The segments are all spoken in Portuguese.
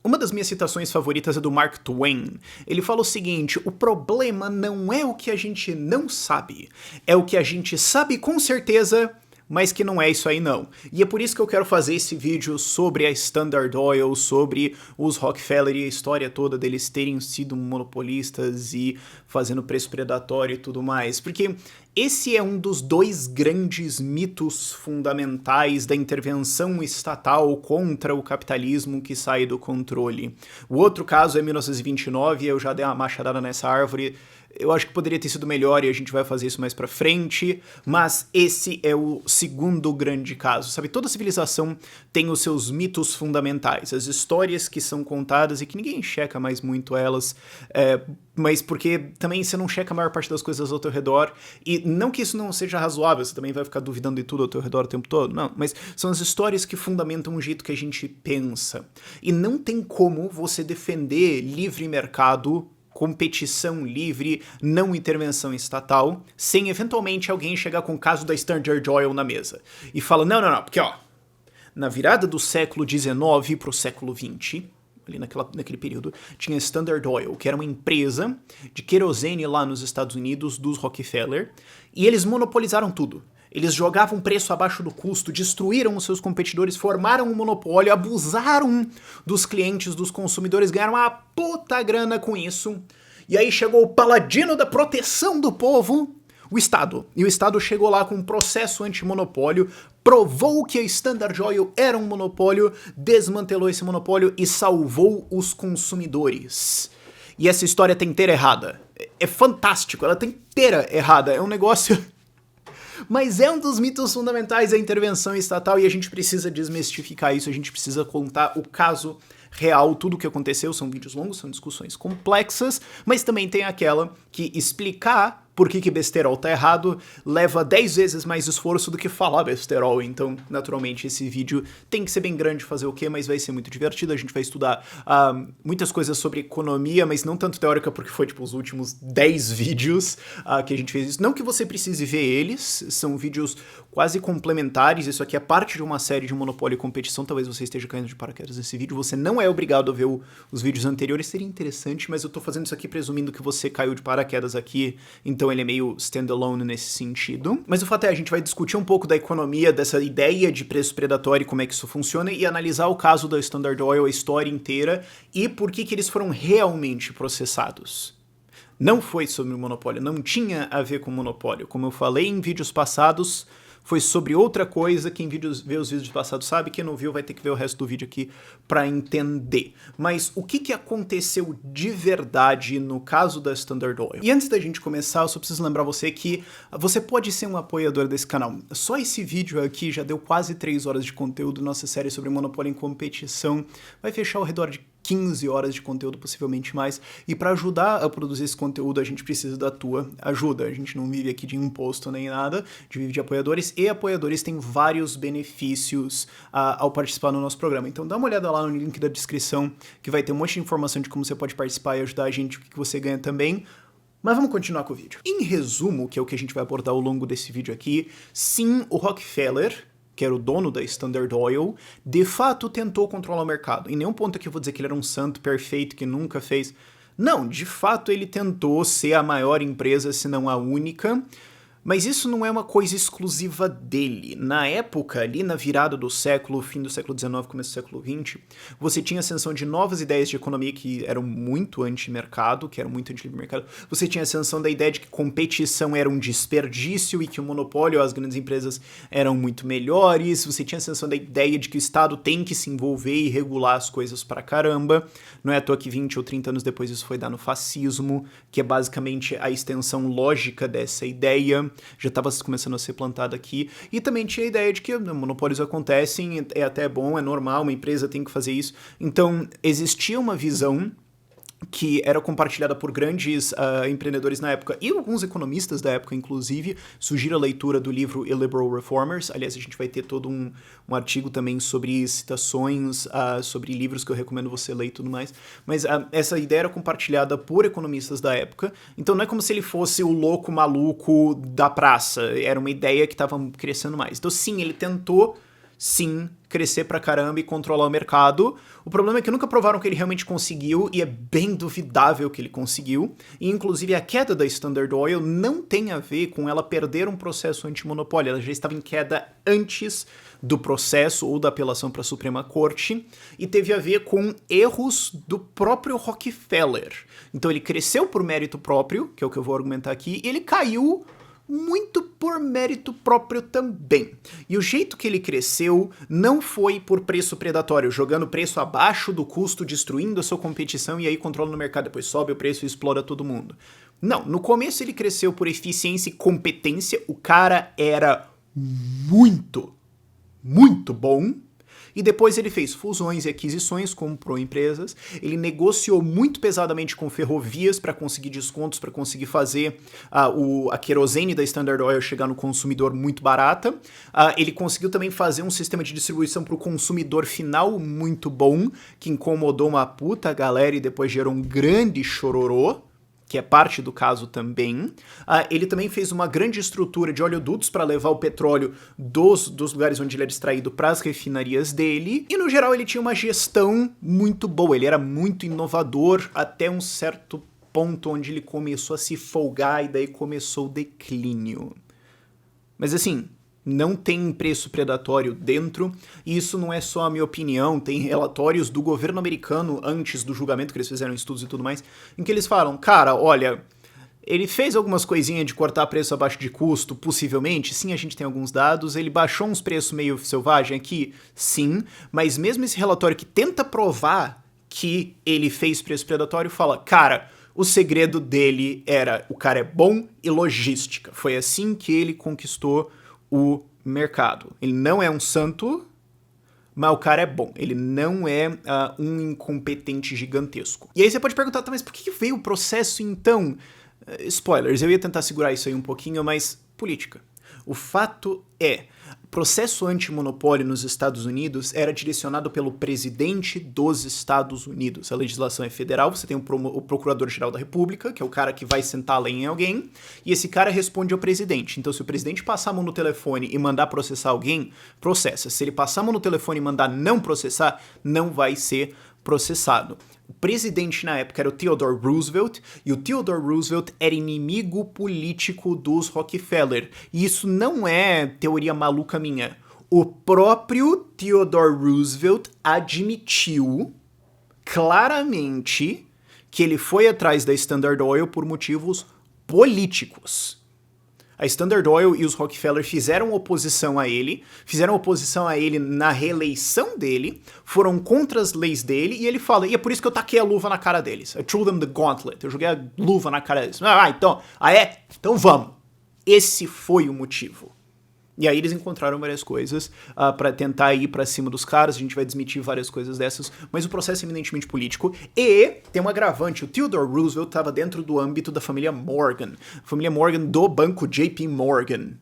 Uma das minhas citações favoritas é do Mark Twain. Ele fala o seguinte: o problema não é o que a gente não sabe, é o que a gente sabe com certeza, mas que não é isso aí não. E é por isso que eu quero fazer esse vídeo sobre a Standard Oil, sobre os Rockefeller e a história toda deles terem sido monopolistas e fazendo preço predatório e tudo mais. Porque esse é um dos dois grandes mitos fundamentais da intervenção estatal contra o capitalismo que sai do controle. O outro caso é 1929, eu já dei uma machadada nessa árvore. Eu acho que poderia ter sido melhor e a gente vai fazer isso mais pra frente, mas esse é o segundo grande caso, sabe? Toda civilização tem os seus mitos fundamentais, as histórias que são contadas e que ninguém checa mais muito elas, mas porque também você não checa a maior parte das coisas ao teu redor, e não que isso não seja razoável, você também vai ficar duvidando de tudo ao teu redor o tempo todo, não, mas são as histórias que fundamentam o jeito que a gente pensa. E não tem como você defender livre mercado, competição livre, não intervenção estatal, sem eventualmente alguém chegar com o caso da Standard Oil na mesa e fala, não, porque ó, na virada do século XIX para o século XX, ali naquele período, tinha a Standard Oil, que era uma empresa de querosene lá nos Estados Unidos, dos Rockefeller, e eles monopolizaram tudo. Eles jogavam preço abaixo do custo, destruíram os seus competidores, formaram um monopólio, abusaram dos clientes, dos consumidores, ganharam uma puta grana com isso. E aí chegou o paladino da proteção do povo, o Estado. E o Estado chegou lá com um processo antimonopólio, provou que a Standard Oil era um monopólio, desmantelou esse monopólio e salvou os consumidores. E essa história tá inteira errada. É fantástico, ela tá inteira errada. É um negócio... Mas é um dos mitos fundamentais da intervenção estatal e a gente precisa desmistificar isso, a gente precisa contar o caso real, tudo o que aconteceu. São vídeos longos, são discussões complexas, mas também tem aquela que explicar por que besterol tá errado leva 10 vezes mais esforço do que falar besterol, então naturalmente esse vídeo tem que ser bem grande fazer o quê, mas vai ser muito divertido. A gente vai estudar muitas coisas sobre economia, mas não tanto teórica, porque foi tipo os últimos 10 vídeos que a gente fez isso. Não que você precise ver eles, são vídeos quase complementares, isso aqui é parte de uma série de monopólio e competição, talvez você esteja caindo de paraquedas nesse vídeo, você não é obrigado a ver os vídeos anteriores, seria interessante, mas eu tô fazendo isso aqui presumindo que você caiu de paraquedas aqui, então ele é meio standalone nesse sentido. Mas o fato é, a gente vai discutir um pouco da economia, dessa ideia de preço predatório, como é que isso funciona, e analisar o caso da Standard Oil, a história inteira, e por que eles foram realmente processados. Não foi sobre o monopólio, não tinha a ver com o monopólio. Como eu falei em vídeos passados, foi sobre outra coisa. Quem vê os vídeos passados sabe, quem não viu vai ter que ver o resto do vídeo aqui pra entender. Mas o que aconteceu de verdade no caso da Standard Oil? E antes da gente começar, eu só preciso lembrar você que você pode ser um apoiador desse canal. Só esse vídeo aqui já deu quase 3 horas de conteúdo. Nossa série sobre monopólio em competição vai fechar ao redor de 15 horas de conteúdo, possivelmente mais, e para ajudar a produzir esse conteúdo a gente precisa da tua ajuda. A gente não vive aqui de imposto nem nada, a gente vive de apoiadores, e apoiadores têm vários benefícios ao participar no nosso programa. Então dá uma olhada lá no link da descrição, que vai ter um monte de informação de como você pode participar e ajudar a gente, o que você ganha também. Mas vamos continuar com o vídeo. Em resumo, que é o que a gente vai abordar ao longo desse vídeo aqui, sim, o Rockefeller, que era o dono da Standard Oil, de fato tentou controlar o mercado. Em nenhum ponto aqui eu vou dizer que ele era um santo perfeito que nunca fez. Não, de fato ele tentou ser a maior empresa, se não a única, mas isso não é uma coisa exclusiva dele. Na época, ali na virada do século, fim do século XIX, começo do século XX, você tinha ascensão de novas ideias de economia que eram muito anti-mercado, que eram muito anti-livre mercado. Você tinha ascensão da ideia de que competição era um desperdício e que o monopólio, as grandes empresas, eram muito melhores. Você tinha ascensão da ideia de que o Estado tem que se envolver e regular as coisas pra caramba. Não é à toa que 20 ou 30 anos depois isso foi dar no fascismo, que é basicamente a extensão lógica dessa ideia. Já estava começando a ser plantada aqui, e também tinha a ideia de que monopólios acontecem, é até bom, é normal, uma empresa tem que fazer isso. Então, existia uma visão que era compartilhada por grandes empreendedores na época e alguns economistas da época, inclusive. Sugiro a leitura do livro Illiberal Reformers. Aliás, a gente vai ter todo um artigo também sobre citações, sobre livros que eu recomendo você ler e tudo mais. Mas essa ideia era compartilhada por economistas da época, então não é como se ele fosse o louco maluco da praça, era uma ideia que estava crescendo mais. Então sim, ele tentou sim, crescer pra caramba e controlar o mercado. O problema é que nunca provaram que ele realmente conseguiu, e é bem duvidável que ele conseguiu. E, inclusive, a queda da Standard Oil não tem a ver com ela perder um processo antimonopólio. Ela já estava em queda antes do processo ou da apelação para a Suprema Corte, e teve a ver com erros do próprio Rockefeller. Então ele cresceu por mérito próprio, que é o que eu vou argumentar aqui, e ele caiu muito por mérito próprio também. E o jeito que ele cresceu não foi por preço predatório, jogando preço abaixo do custo, destruindo a sua competição e aí controlando o mercado, depois sobe o preço e explora todo mundo. Não, no começo ele cresceu por eficiência e competência, o cara era muito bom. E depois ele fez fusões e aquisições, comprou empresas, ele negociou muito pesadamente com ferrovias para conseguir descontos, para conseguir fazer a querosene da Standard Oil chegar no consumidor muito barata. Ele conseguiu também fazer um sistema de distribuição para o consumidor final muito bom, que incomodou uma puta galera e depois gerou um grande chororô, que é parte do caso também. Ele também fez uma grande estrutura de oleodutos para levar o petróleo dos lugares onde ele era extraído para as refinarias dele. E, no geral, ele tinha uma gestão muito boa. Ele era muito inovador até um certo ponto onde ele começou a se folgar e daí começou o declínio. Mas, assim, não tem preço predatório dentro, e isso não é só a minha opinião, tem relatórios do governo americano antes do julgamento, que eles fizeram estudos e tudo mais, em que eles falam, cara, olha, ele fez algumas coisinhas de cortar preço abaixo de custo, possivelmente, sim, a gente tem alguns dados, ele baixou uns preços meio selvagem aqui, sim, mas mesmo esse relatório que tenta provar que ele fez preço predatório, fala, cara, o segredo dele era, o cara é bom e logística, foi assim que ele conquistou o mercado. Ele não é um santo, mas o cara é bom. Ele não é um incompetente gigantesco. E aí você pode perguntar, tá, mas por que veio o processo então? Spoilers, eu ia tentar segurar isso aí um pouquinho, mas política. O fato é, o processo antimonopólio nos Estados Unidos era direcionado pelo presidente dos Estados Unidos. A legislação é federal, você tem o Procurador-Geral da República, que é o cara que vai sentar a lei em alguém, e esse cara responde ao presidente. Então, se o presidente passar a mão no telefone e mandar processar alguém, processa. Se ele passar a mão no telefone e mandar não processar, não vai ser processado. O presidente na época era o Theodore Roosevelt, e o Theodore Roosevelt era inimigo político dos Rockefeller. E isso não é teoria maluca minha. O próprio Theodore Roosevelt admitiu claramente que ele foi atrás da Standard Oil por motivos políticos. A Standard Oil e os Rockefeller fizeram oposição a ele na reeleição dele, foram contra as leis dele, e ele fala, e é por isso que eu taquei a luva na cara deles. I threw them the gauntlet. Eu joguei a luva na cara deles. Então vamos. Esse foi o motivo. E aí eles encontraram várias coisas pra tentar ir pra cima dos caras, a gente vai desmentir várias coisas dessas, mas o processo é eminentemente político, e tem um agravante, o Theodore Roosevelt estava dentro do âmbito da família Morgan do banco JP Morgan.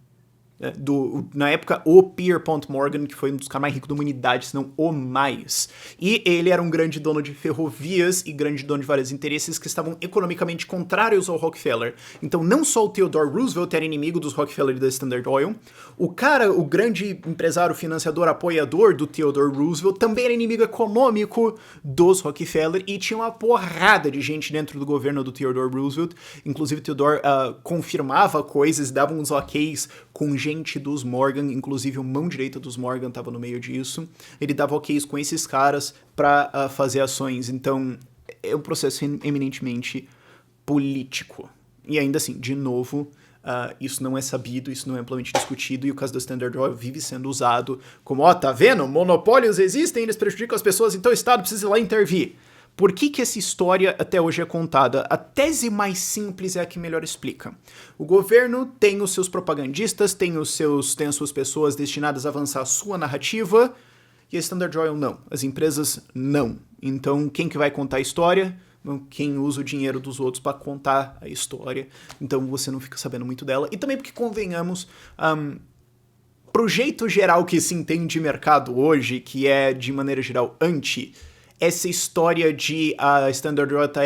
Na época, o Pierpont Morgan, que foi um dos caras mais ricos da humanidade, se não o mais. E ele era um grande dono de ferrovias e grande dono de vários interesses que estavam economicamente contrários ao Rockefeller. Então, não só o Theodore Roosevelt era inimigo dos Rockefeller e da Standard Oil, o grande empresário, financiador, apoiador do Theodore Roosevelt, também era inimigo econômico dos Rockefeller, e tinha uma porrada de gente dentro do governo do Theodore Roosevelt. Inclusive, o Theodore confirmava coisas, dava uns OKs com gente dos Morgan, inclusive o mão direita dos Morgan estava no meio disso. Ele dava OKs com esses caras para fazer ações. Então, é um processo eminentemente político. E ainda assim, de novo, isso não é sabido, isso não é amplamente discutido, e o caso da Standard Oil vive sendo usado como, tá vendo? Monopólios existem, eles prejudicam as pessoas, então o Estado precisa ir lá intervir. Por que essa história até hoje é contada? A tese mais simples é a que melhor explica. O governo tem os seus propagandistas, tem as suas pessoas destinadas a avançar a sua narrativa, e a Standard Oil não. As empresas não. Então, quem que vai contar a história? Quem usa o dinheiro dos outros para contar a história. Então, você não fica sabendo muito dela. E também porque, convenhamos, pro jeito geral que se entende de mercado hoje, que é, de maneira geral, essa história de a Standard Oil estava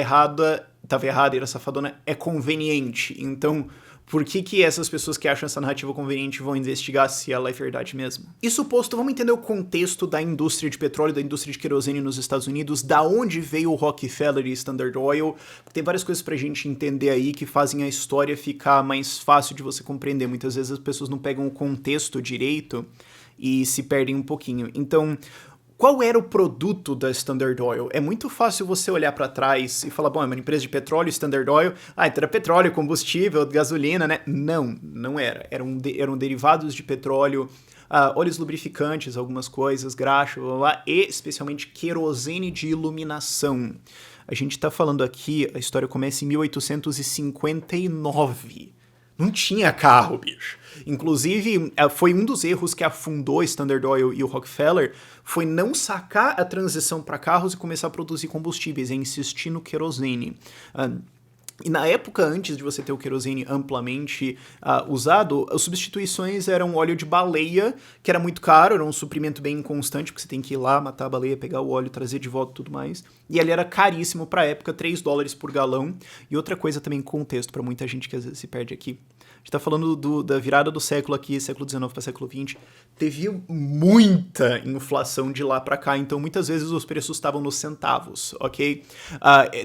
errada e era safadona é conveniente. Então, Por que essas pessoas que acham essa narrativa conveniente vão investigar se ela é verdade mesmo? Isso posto, vamos entender o contexto da indústria de petróleo, da indústria de querosene nos Estados Unidos, da onde veio o Rockefeller e Standard Oil. Tem várias coisas pra gente entender aí que fazem a história ficar mais fácil de você compreender. Muitas vezes as pessoas não pegam o contexto direito e se perdem um pouquinho. Então, qual era o produto da Standard Oil? É muito fácil você olhar para trás e falar, bom, é uma empresa de petróleo, Standard Oil, então era petróleo, combustível, gasolina, né? Não, não era. Eram derivados de petróleo, óleos lubrificantes, algumas coisas, graxa, blá, blá, blá, e especialmente querosene de iluminação. A gente tá falando aqui, a história começa em 1859. Não tinha carro, bicho. Inclusive, foi um dos erros que afundou Standard Oil e o Rockefeller, foi não sacar a transição para carros e começar a produzir combustíveis, e insistir no querosene. E na época, antes de você ter o querosene amplamente usado, as substituições eram óleo de baleia, que era muito caro, era um suprimento bem inconstante, porque você tem que ir lá, matar a baleia, pegar o óleo, trazer de volta e tudo mais. E ele era caríssimo pra época, $3 por galão. E outra coisa também, contexto, pra muita gente que às vezes se perde aqui. A gente tá falando da virada do século aqui, século XIX para século XX, teve muita inflação de lá para cá, então muitas vezes os preços estavam nos centavos, ok?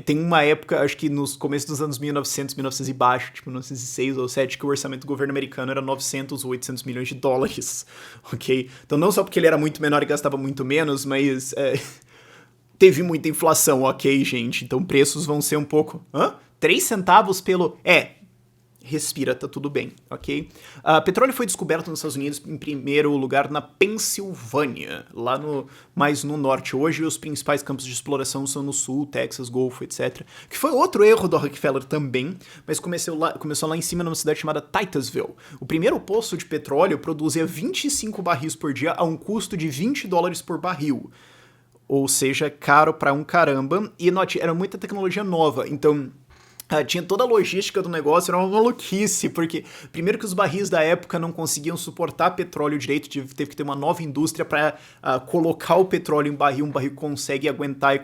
Tem uma época, acho que nos começos dos anos 1900, 1900 e baixo, tipo 1906 ou 7, que o orçamento do governo americano era 900 ou 800 milhões de dólares, ok? Então não só porque ele era muito menor e gastava muito menos, mas teve muita inflação, ok, gente? Então preços vão ser um pouco... 3 centavos pelo... Respira, tá tudo bem, ok? Petróleo foi descoberto nos Estados Unidos, em primeiro lugar, na Pensilvânia, mais no norte. Hoje, os principais campos de exploração são no sul, Texas, Golfo, etc. Que foi outro erro do Rockefeller também, mas começou lá em cima, numa cidade chamada Titusville. O primeiro poço de petróleo produzia 25 barris por dia a um custo de $20 por barril. Ou seja, caro pra um caramba. E note, era muita tecnologia nova, então... tinha toda a logística do negócio, era uma maluquice, porque primeiro que os barris da época não conseguiam suportar petróleo direito, teve que ter uma nova indústria para colocar o petróleo em barril, um barril consegue aguentar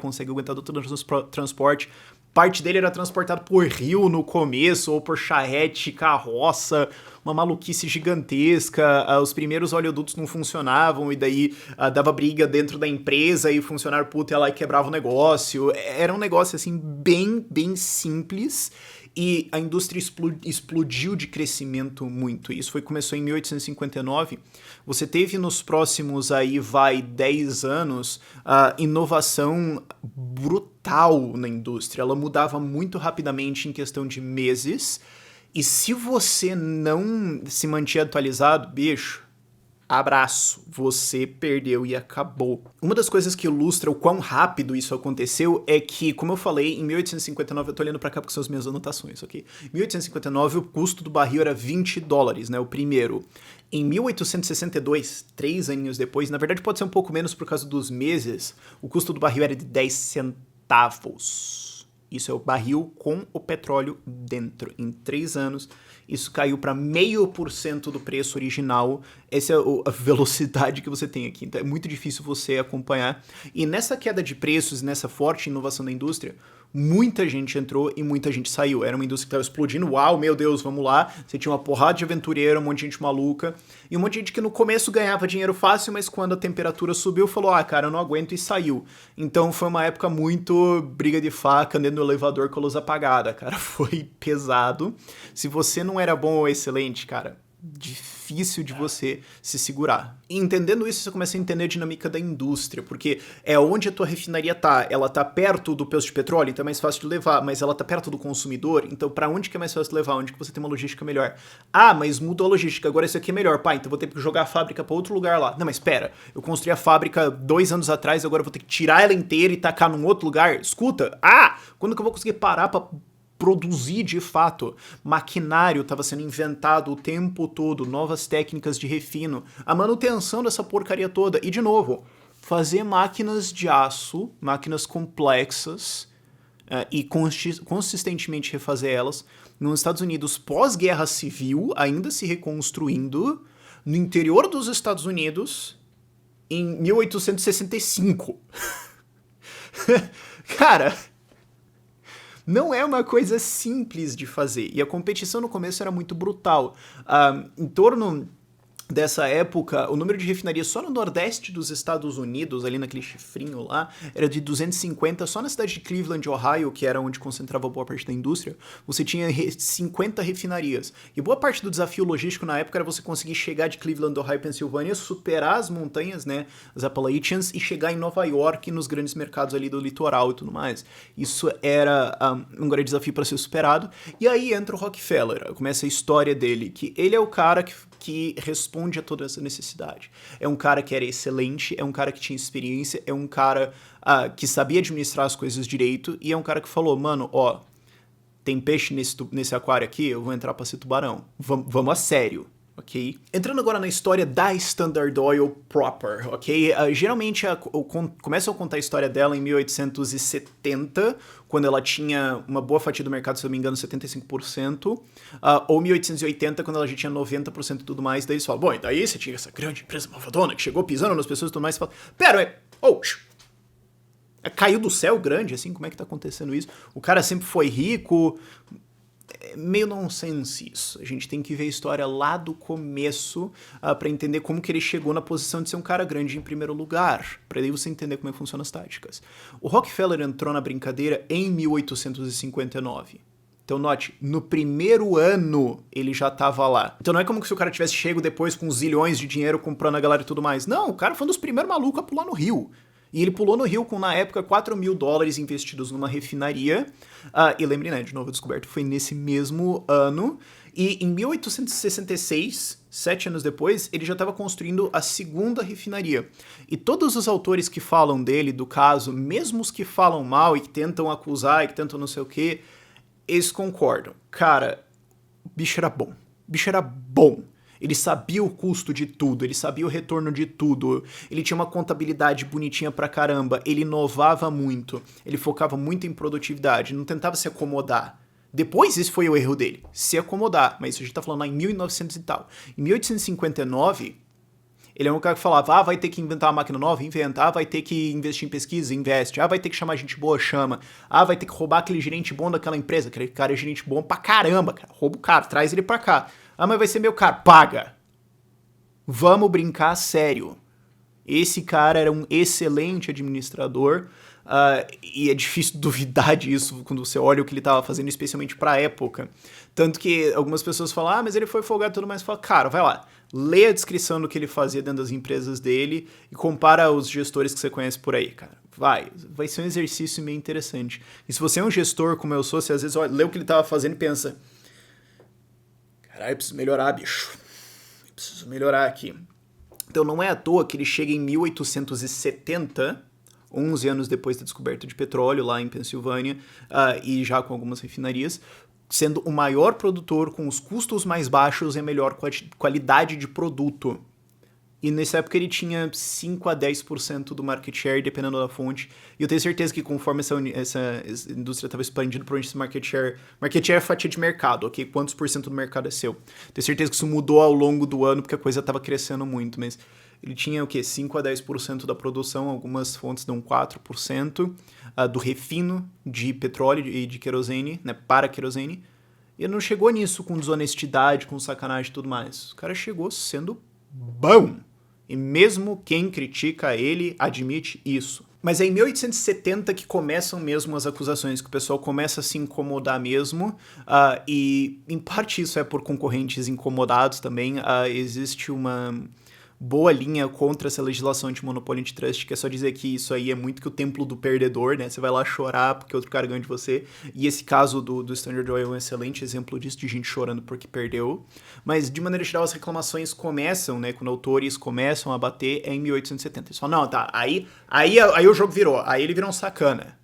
todo o transporte. Parte dele era transportado por rio no começo, ou por charrete, carroça, uma maluquice gigantesca. Os primeiros oleodutos não funcionavam, e daí dava briga dentro da empresa, e o funcionário puto ia lá e quebrava o negócio. Era um negócio, assim, bem, bem simples, e a indústria explodiu de crescimento muito. Isso começou em 1859. Você teve nos próximos 10 anos inovação brutal na indústria. Ela mudava muito rapidamente em questão de meses. E se você não se mantinha atualizado, bicho, abraço, você perdeu e acabou. Uma das coisas que ilustra o quão rápido isso aconteceu é que, como eu falei, em 1859, eu tô olhando pra cá porque são as minhas anotações, ok? Em 1859, o custo do barril era $20, né, o primeiro. Em 1862, 3 aninhos depois, na verdade pode ser um pouco menos por causa dos meses, o custo do barril era de 10 centavos. Isso é o barril com o petróleo dentro. Em 3 anos, isso caiu para 0,5% do preço original. Essa é a velocidade que você tem aqui. Então é muito difícil você acompanhar. E nessa queda de preços, nessa forte inovação da indústria, muita gente entrou e muita gente saiu. Era uma indústria que estava explodindo. Uau, meu Deus, vamos lá. Você tinha uma porrada de aventureiro, um monte de gente maluca. E um monte de gente que no começo ganhava dinheiro fácil, mas quando a temperatura subiu, falou, cara, eu não aguento, e saiu. Então foi uma época muito briga de faca dentro do elevador com a luz apagada, cara. Foi pesado. Se você não era bom ou excelente, cara, difícil de você se segurar. E entendendo isso, você começa a entender a dinâmica da indústria, porque é onde a tua refinaria tá. Ela tá perto do poço de petróleo, então é mais fácil de levar, mas ela tá perto do consumidor, então pra onde que é mais fácil de levar? Onde que você tem uma logística melhor? Mas mudou a logística, agora isso aqui é melhor, então vou ter que jogar a fábrica pra outro lugar lá. Não, mas espera, eu construí a fábrica 2 anos atrás, agora eu vou ter que tirar ela inteira e tacar num outro lugar? Escuta, quando que eu vou conseguir parar pra produzir de fato? Maquinário estava sendo inventado o tempo todo, novas técnicas de refino, a manutenção dessa porcaria toda, e de novo, fazer máquinas de aço, máquinas complexas, e consistentemente refazer elas, nos Estados Unidos pós-guerra civil, ainda se reconstruindo, no interior dos Estados Unidos, em 1865. Cara... Não é uma coisa simples de fazer. E a competição no começo era muito brutal. Em torno dessa época, o número de refinarias só no nordeste dos Estados Unidos, ali naquele chifrinho lá, era de 250. Só na cidade de Cleveland, Ohio, que era onde concentrava boa parte da indústria, você tinha 50 refinarias. E boa parte do desafio logístico na época era você conseguir chegar de Cleveland, Ohio, Pensilvânia, superar as montanhas, né, as Appalachians, e chegar em Nova York, nos grandes mercados ali do litoral e tudo mais. Isso era um grande desafio para ser superado. E aí entra o Rockefeller, começa a história dele, que ele é o cara que responde a toda essa necessidade. É um cara que era excelente, é um cara que tinha experiência, é um cara que sabia administrar as coisas direito, e é um cara que falou, mano, ó, tem peixe nesse aquário aqui, eu vou entrar pra ser tubarão. Vamos a sério. Ok? Entrando agora na história da Standard Oil proper, ok? Geralmente começam a contar a história dela em 1870, quando ela tinha uma boa fatia do mercado, se eu não me engano, 75%, ou 1880, quando ela já tinha 90% e tudo mais. Daí eles falam, bom, e daí você tinha essa grande empresa malvadona que chegou pisando nas pessoas e tudo mais, e fala, pera, caiu do céu grande, assim, como é que tá acontecendo isso? O cara sempre foi rico. É meio nonsense isso. A gente tem que ver a história lá do começo pra entender como que ele chegou na posição de ser um cara grande em primeiro lugar, pra daí você entender como é que funcionam as táticas. O Rockefeller entrou na brincadeira em 1859. Então note, no primeiro ano ele já tava lá. Então não é como se o cara tivesse chego depois com zilhões de dinheiro comprando a galera e tudo mais. Não, o cara foi um dos primeiros malucos a pular no rio. E ele pulou no rio com, na época, $4.000 investidos numa refinaria. E lembre, né, de novo, descoberto foi nesse mesmo ano. E em 1866, 7 anos depois, ele já estava construindo a segunda refinaria. E todos os autores que falam dele, do caso, mesmo os que falam mal e que tentam acusar e que tentam não sei o quê, eles concordam. Cara, o bicho era bom. O bicho era bom. Ele sabia o custo de tudo, ele sabia o retorno de tudo, ele tinha uma contabilidade bonitinha pra caramba, ele inovava muito, ele focava muito em produtividade, não tentava se acomodar. Depois, esse foi o erro dele, se acomodar, mas isso a gente tá falando lá em 1900 e tal. Em 1859, ele é um cara que falava, vai ter que inventar uma máquina nova, inventa, vai ter que investir em pesquisa, investe, vai ter que chamar gente boa, chama, vai ter que roubar aquele gerente bom daquela empresa, aquele cara é gerente bom pra caramba, cara, rouba o cara, traz ele pra cá. Mas vai ser meu cara. Paga. Vamos brincar sério. Esse cara era um excelente administrador. E é difícil duvidar disso quando você olha o que ele estava fazendo, especialmente para a época. Tanto que algumas pessoas falam, mas ele foi folgado e tudo mais. Fala, cara, vai lá. Lê a descrição do que ele fazia dentro das empresas dele e compara os gestores que você conhece por aí, cara. Vai ser um exercício meio interessante. E se você é um gestor como eu sou, você às vezes lê o que ele estava fazendo e pensa... Caralho, eu preciso melhorar, bicho. Eu preciso melhorar aqui. Então não é à toa que ele chega em 1870, 11 anos depois da descoberta de petróleo lá em Pensilvânia, e já com algumas refinarias, sendo o maior produtor com os custos mais baixos e a melhor qualidade de produto. E nessa época ele tinha 5 a 10% do market share, dependendo da fonte. E eu tenho certeza que conforme essa indústria estava expandindo, provavelmente esse market share é fatia de mercado, ok? Quantos por cento do mercado é seu? Tenho certeza que isso mudou ao longo do ano, porque a coisa estava crescendo muito, mas ele tinha o quê? 5 a 10% da produção, algumas fontes dão 4%, do refino de petróleo e de querosene, né, para querosene. E ele não chegou nisso com desonestidade, com sacanagem e tudo mais. O cara chegou sendo bom. E mesmo quem critica ele admite isso. Mas é em 1870 que começam mesmo as acusações, que o pessoal começa a se incomodar mesmo, e em parte isso é por concorrentes incomodados também. Existe uma boa linha contra essa legislação anti-monopólio antitrust, que é só dizer que isso aí é muito que o templo do perdedor, né? Você vai lá chorar porque outro cara ganha de você. E esse caso do Standard Oil é um excelente exemplo disso, de gente chorando porque perdeu. Mas, de maneira geral, as reclamações começam, né? Quando autores começam a bater, é em 1870. Eles falam, não, tá, aí o jogo virou. Aí ele virou um sacana.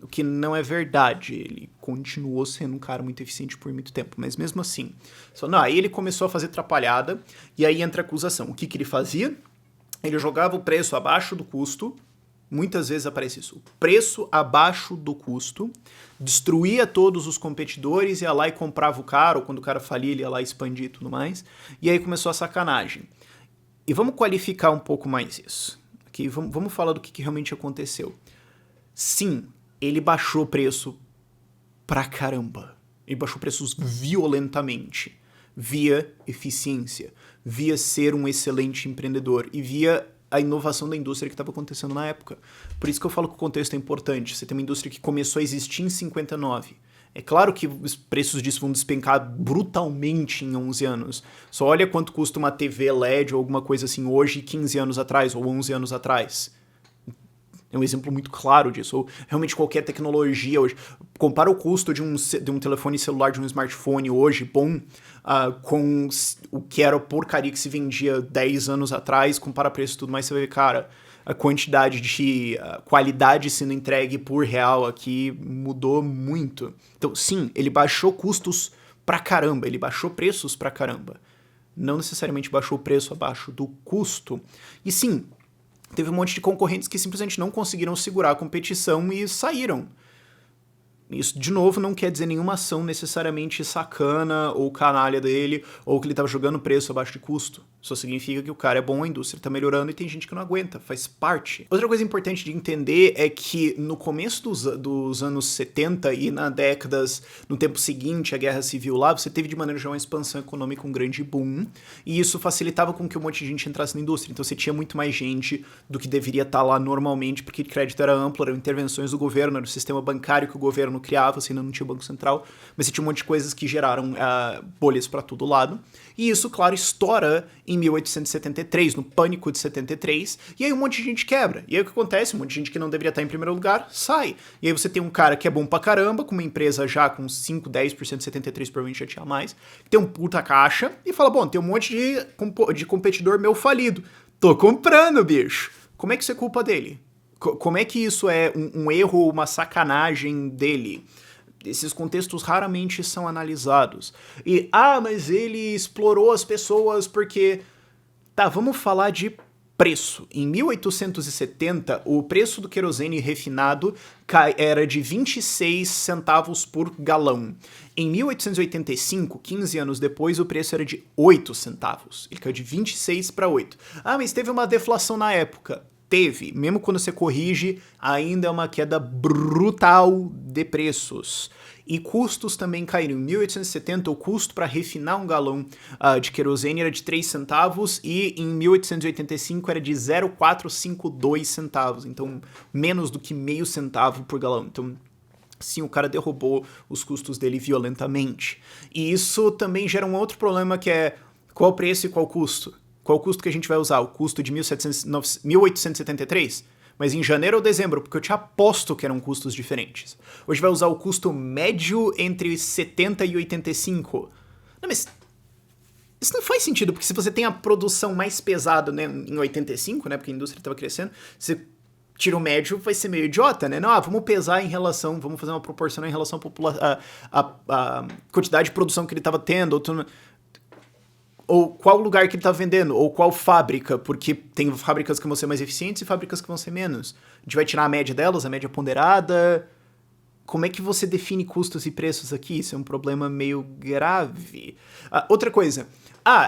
O que não é verdade, ele continuou sendo um cara muito eficiente por muito tempo, mas mesmo assim. Não, aí ele começou a fazer atrapalhada, e aí entra a acusação. O que ele fazia? Ele jogava o preço abaixo do custo, muitas vezes aparece isso, o preço abaixo do custo, destruía todos os competidores, ia lá e comprava o cara, ou quando o cara falia, ele ia lá expandir e tudo mais, e aí começou a sacanagem. E vamos qualificar um pouco mais isso. Okay? Vamos falar do que realmente aconteceu. Sim, ele baixou o preço pra caramba. Ele baixou preços violentamente, via eficiência, via ser um excelente empreendedor e via a inovação da indústria que estava acontecendo na época. Por isso que eu falo que o contexto é importante. Você tem uma indústria que começou a existir em 59. É claro que os preços disso vão despencar brutalmente em 11 anos. Só olha quanto custa uma TV LED ou alguma coisa assim hoje, 15 anos atrás ou 11 anos atrás. É um exemplo muito claro disso. Ou realmente qualquer tecnologia hoje. Compara o custo de um telefone celular, de um smartphone hoje, bom, com o que era a porcaria que se vendia 10 anos atrás, compara preço e tudo mais, você vai ver, cara, a quantidade de qualidade sendo entregue por real aqui mudou muito. Então, sim, ele baixou custos pra caramba, ele baixou preços pra caramba. Não necessariamente baixou o preço abaixo do custo. E sim, teve um monte de concorrentes que simplesmente não conseguiram segurar a competição e saíram. Isso, de novo, não quer dizer nenhuma ação necessariamente sacana ou canalha dele, ou que ele estava jogando preço abaixo de custo. Só significa que o cara é bom, a indústria está melhorando e tem gente que não aguenta, faz parte. Outra coisa importante de entender é que no começo dos anos 70 e no tempo seguinte, a Guerra Civil lá, você teve de maneira geral uma expansão econômica, um grande boom, e isso facilitava com que um monte de gente entrasse na indústria. Então você tinha muito mais gente do que deveria estar lá normalmente, porque o crédito era amplo, eram intervenções do governo, era o sistema bancário que o governo criava, você ainda não tinha Banco Central, mas você tinha um monte de coisas que geraram bolhas para todo lado. E isso, claro, estoura em 1873, no Pânico de 73, e aí um monte de gente quebra. E aí o que acontece? Um monte de gente que não deveria estar em primeiro lugar, sai. E aí você tem um cara que é bom pra caramba, com uma empresa já com 5, 10%, 73% provavelmente já tinha mais, que tem um puta caixa, e fala, bom, tem um monte de competidor meu falido. Tô comprando, bicho. Como é que isso é culpa dele? Como é que isso é um erro ou uma sacanagem dele? Esses contextos raramente são analisados. E, mas ele explorou as pessoas porque... Tá, vamos falar de preço. Em 1870, o preço do querosene refinado era de 26 centavos por galão. Em 1885, 15 anos depois, o preço era de 8 centavos. Ele caiu de 26 para 8. Mas teve uma deflação na época. Teve, mesmo quando você corrige, ainda é uma queda brutal de preços. E custos também caíram. Em 1870, o custo para refinar um galão de querosene era de 3 centavos e em 1885 era de 0,452 centavos. Então, menos do que meio centavo por galão. Então, sim, o cara derrubou os custos dele violentamente. E isso também gera um outro problema que é qual o preço e qual o custo. Qual o custo que a gente vai usar? O custo de 1873? Mas em janeiro ou dezembro? Porque eu te aposto que eram custos diferentes. Hoje vai usar o custo médio entre 70 e 85. Não, mas isso não faz sentido, porque se você tem a produção mais pesada, né, em 85, né, porque a indústria estava crescendo, você tira o médio, vai ser meio idiota, né? Não, vamos pesar em relação, vamos fazer uma proporção em relação à quantidade de produção que ele estava tendo, ou qual lugar que ele tá vendendo, ou qual fábrica, porque tem fábricas que vão ser mais eficientes e fábricas que vão ser menos. A gente vai tirar a média delas, a média ponderada. Como é que você define custos e preços aqui? Isso é um problema meio grave. Outra coisa.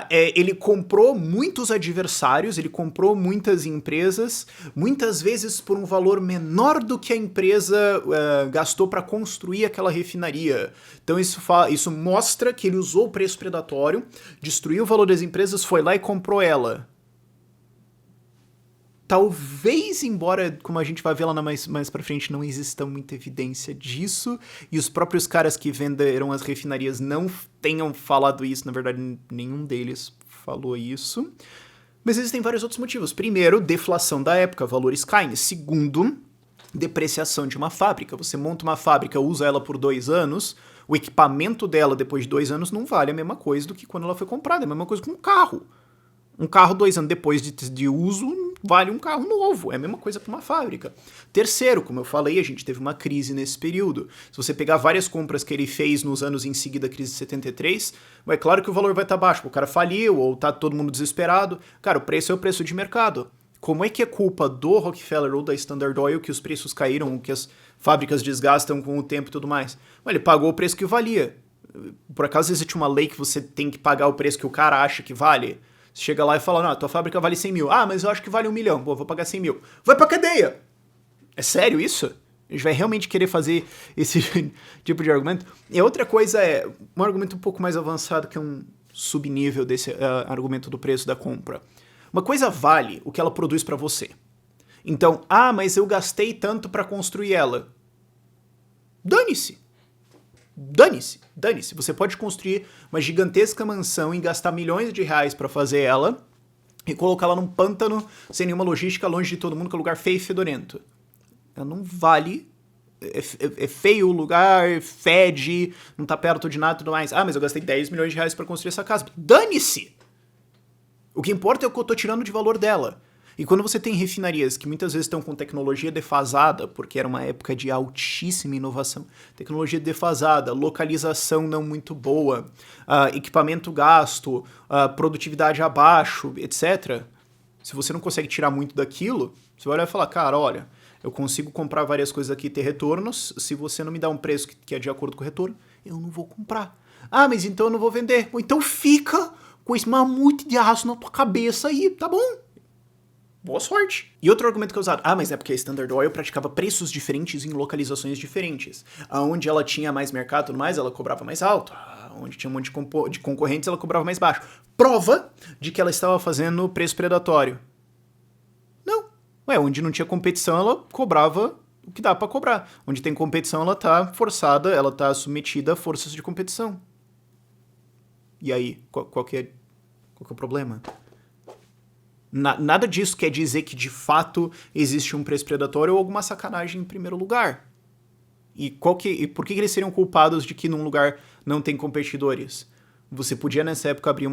Ele comprou muitos adversários, ele comprou muitas empresas, muitas vezes por um valor menor do que a empresa gastou para construir aquela refinaria. Então isso mostra que ele usou o preço predatório, destruiu o valor das empresas, foi lá e comprou ela. Talvez, embora, como a gente vai ver lá mais pra frente, não exista muita evidência disso, e os próprios caras que venderam as refinarias não tenham falado isso, na verdade, nenhum deles falou isso. Mas existem vários outros motivos. Primeiro, deflação da época, valores caem. Segundo, depreciação de uma fábrica. Você monta uma fábrica, usa ela por 2 anos, o equipamento dela depois de 2 anos não vale a mesma coisa do que quando ela foi comprada, é a mesma coisa com um carro. Um carro 2 anos depois de uso vale um carro novo, é a mesma coisa para uma fábrica. Terceiro, como eu falei, a gente teve uma crise nesse período. Se você pegar várias compras que ele fez nos anos em seguida da crise de 73, é claro que o valor vai estar baixo, o cara faliu ou tá todo mundo desesperado. Cara, o preço é o preço de mercado. Como é que é culpa do Rockefeller ou da Standard Oil que os preços caíram, que as fábricas desgastam com o tempo e tudo mais? Ele pagou o preço que valia. Por acaso existe uma lei que você tem que pagar o preço que o cara acha que vale? Você chega lá e fala, não, tua fábrica vale 100 mil. Mas eu acho que vale 1 milhão. Pô, vou pagar 100 mil. Vai pra cadeia! É sério isso? A gente vai realmente querer fazer esse tipo de argumento? E a outra coisa é um argumento um pouco mais avançado, que é um subnível desse argumento do preço da compra. Uma coisa vale o que ela produz para você. Então, mas eu gastei tanto para construir ela. Dane-se. Dane-se. Você pode construir uma gigantesca mansão e gastar milhões de reais para fazer ela e colocá-la num pântano sem nenhuma logística, longe de todo mundo, que é um lugar feio e fedorento. Ela não vale. É feio o lugar, fede, não tá perto de nada e tudo mais. Mas eu gastei 10 milhões de reais pra construir essa casa. Dane-se! O que importa é o que eu tô tirando de valor dela. E quando você tem refinarias que muitas vezes estão com tecnologia defasada, porque era uma época de altíssima inovação, tecnologia defasada, localização não muito boa, equipamento gasto, produtividade abaixo, etc. Se você não consegue tirar muito daquilo, você vai olhar e falar, cara, olha, eu consigo comprar várias coisas aqui e ter retornos. Se você não me dá um preço que é de acordo com o retorno, eu não vou comprar. Mas então eu não vou vender. Ou então fica com esse mamute de aço na tua cabeça aí, tá bom? Boa sorte. E outro argumento que é usado, mas é porque a Standard Oil praticava preços diferentes em localizações diferentes. Onde ela tinha mais mercado e tudo mais, ela cobrava mais alto. Onde tinha um monte de concorrentes, ela cobrava mais baixo. Prova de que ela estava fazendo preço predatório. Onde não tinha competição, ela cobrava o que dá pra cobrar. Onde tem competição, ela tá forçada, ela tá submetida a forças de competição. E aí, qual que é o problema? Nada disso quer dizer que, de fato, existe um preço predatório ou alguma sacanagem em primeiro lugar. E por que eles seriam culpados de que num lugar não tem competidores? Você podia, nessa época, abrir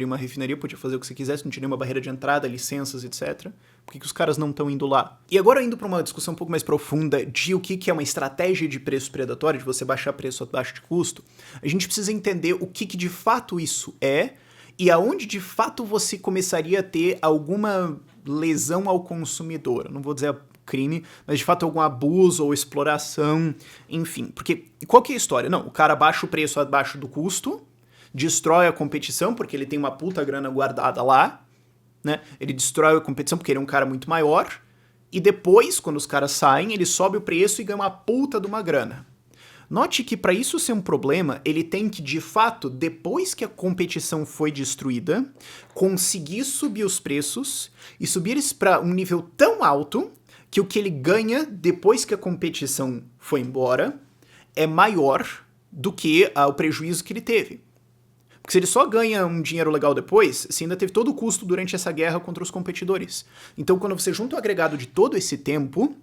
uma refinaria, podia fazer o que você quisesse, não tinha nenhuma barreira de entrada, licenças, etc. Por que os caras não estão indo lá? E agora, indo para uma discussão um pouco mais profunda de o que é uma estratégia de preço predatório, de você baixar preço abaixo de custo, a gente precisa entender o que de fato isso é e aonde de fato você começaria a ter alguma lesão ao consumidor. Eu não vou dizer crime, mas de fato algum abuso ou exploração, enfim. Porque qual que é a história? Não, o cara baixa o preço abaixo do custo, destrói a competição, porque ele tem uma puta grana guardada lá, né? Ele destrói a competição porque ele é um cara muito maior, e depois, quando os caras saem, ele sobe o preço e ganha uma puta de uma grana. Note que para isso ser um problema, ele tem que, de fato, depois que a competição foi destruída, conseguir subir os preços e subir eles para um nível tão alto que o que ele ganha depois que a competição foi embora é maior do que o prejuízo que ele teve. Porque se ele só ganha um dinheiro legal depois, você ainda teve todo o custo durante essa guerra contra os competidores. Então, quando você junta o agregado de todo esse tempo,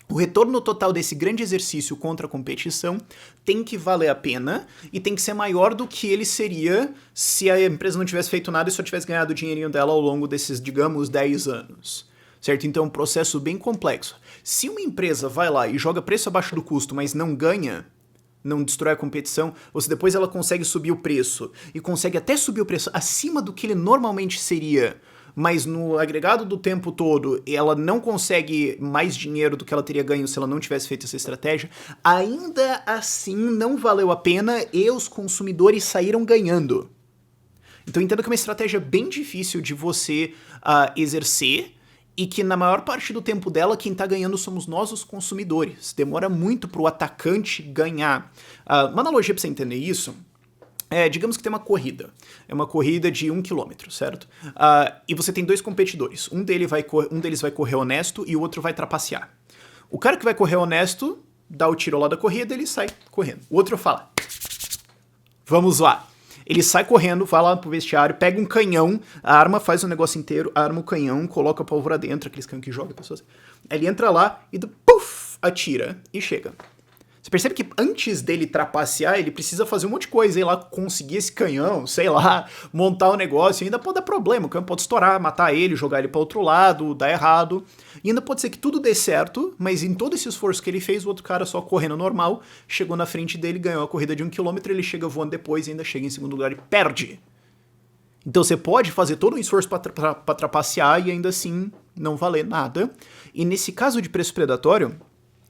o retorno total desse grande exercício contra a competição tem que valer a pena e tem que ser maior do que ele seria se a empresa não tivesse feito nada e só tivesse ganhado o dinheirinho dela ao longo desses, digamos, 10 anos. Certo? Então é um processo bem complexo. Se uma empresa vai lá e joga preço abaixo do custo, mas não ganha, não destrói a competição, ou se depois ela consegue subir o preço e consegue até subir o preço acima do que ele normalmente seria, mas no agregado do tempo todo ela não consegue mais dinheiro do que ela teria ganho se ela não tivesse feito essa estratégia, ainda assim não valeu a pena e os consumidores saíram ganhando. Então entenda que é uma estratégia bem difícil de você exercer, e que na maior parte do tempo dela, quem tá ganhando somos nós, os consumidores. Demora muito pro atacante ganhar. Uma analogia pra você entender isso digamos que tem uma corrida. É uma corrida de 1 km, certo? E você tem dois competidores. Um deles vai correr honesto e o outro vai trapacear. O cara que vai correr honesto dá o tiro lá da corrida e ele sai correndo. O outro fala, vamos lá. Ele sai correndo, vai lá pro vestiário, pega um canhão, a arma faz o negócio inteiro, arma o canhão, coloca a pólvora dentro, aqueles canhões que jogam pessoas. Aí ele entra lá e puff, atira e chega. Você percebe que antes dele trapacear, ele precisa fazer um monte de coisa, ir lá conseguir esse canhão, sei lá, montar o negócio, e ainda pode dar problema, o canhão pode estourar, matar ele, jogar ele para outro lado, dar errado, e ainda pode ser que tudo dê certo, mas em todo esse esforço que ele fez, o outro cara só correndo normal, chegou na frente dele, ganhou a corrida de 1 km, ele chega voando depois e ainda chega em segundo lugar e perde. Então você pode fazer todo um esforço para trapacear e ainda assim não valer nada, e nesse caso de preço predatório,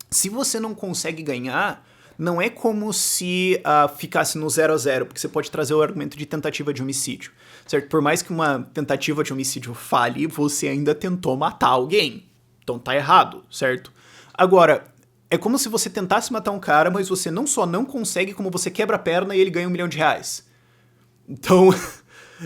se você não consegue ganhar, não é como se ficasse no 0 a 0, porque você pode trazer o argumento de tentativa de homicídio, certo? Por mais que uma tentativa de homicídio falhe, você ainda tentou matar alguém. Então tá errado, certo? Agora, É como se você tentasse matar um cara, mas você não só não consegue, como você quebra a perna e ele ganha R$1 milhão. Então,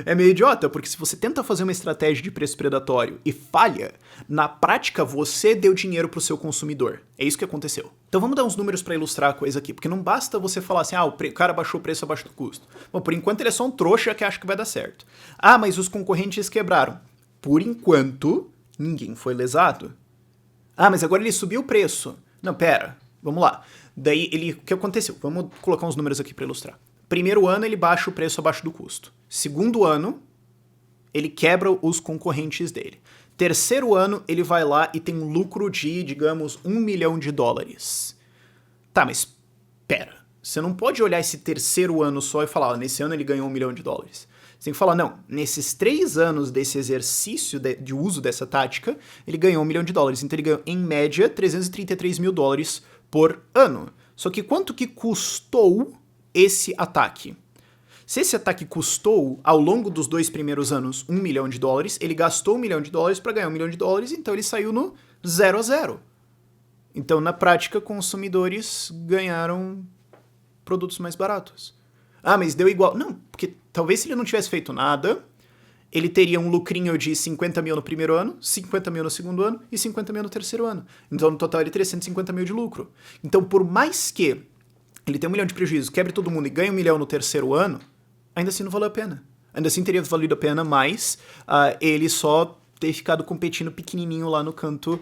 é meio idiota, porque se você tenta fazer uma estratégia de preço predatório e falha, na prática você deu dinheiro pro seu consumidor. É isso que aconteceu. Então vamos dar uns números para ilustrar a coisa aqui, porque não basta você falar assim, o cara baixou o preço abaixo do custo. Bom, por enquanto ele é só um trouxa que acha que vai dar certo. Mas os concorrentes quebraram. Por enquanto, ninguém foi lesado. Mas agora ele subiu o preço. Não, pera, vamos lá. Daí, o que aconteceu? Vamos colocar uns números aqui para ilustrar. Primeiro ano, ele baixa o preço abaixo do custo. Segundo ano, ele quebra os concorrentes dele. Terceiro ano, ele vai lá e tem um lucro de, digamos, $1 milhão. Tá, mas pera. Você não pode olhar esse terceiro ano só e falar, nesse ano ele ganhou $1 milhão. Você tem que falar, não, nesses 3 anos desse exercício de uso dessa tática, ele ganhou $1 milhão. Então ele ganhou, em média, $333 mil por ano. Só que quanto que custou esse ataque? Se esse ataque custou, ao longo dos 2 primeiros anos, $1 milhão, ele gastou $1 milhão para ganhar $1 milhão, então ele saiu no 0 a 0. Então, na prática, consumidores ganharam produtos mais baratos. Mas deu igual. Não, porque talvez se ele não tivesse feito nada, ele teria um lucrinho de 50 mil no primeiro ano, 50 mil no segundo ano e 50 mil no terceiro ano. Então, no total, ele teria 150 mil de lucro. Então, por mais que ele tenha $1 milhão de prejuízo, quebre todo mundo e ganhe $1 milhão no terceiro ano, ainda assim não valeu a pena. Ainda assim teria valido a pena, mas ele só ter ficado competindo pequenininho lá no canto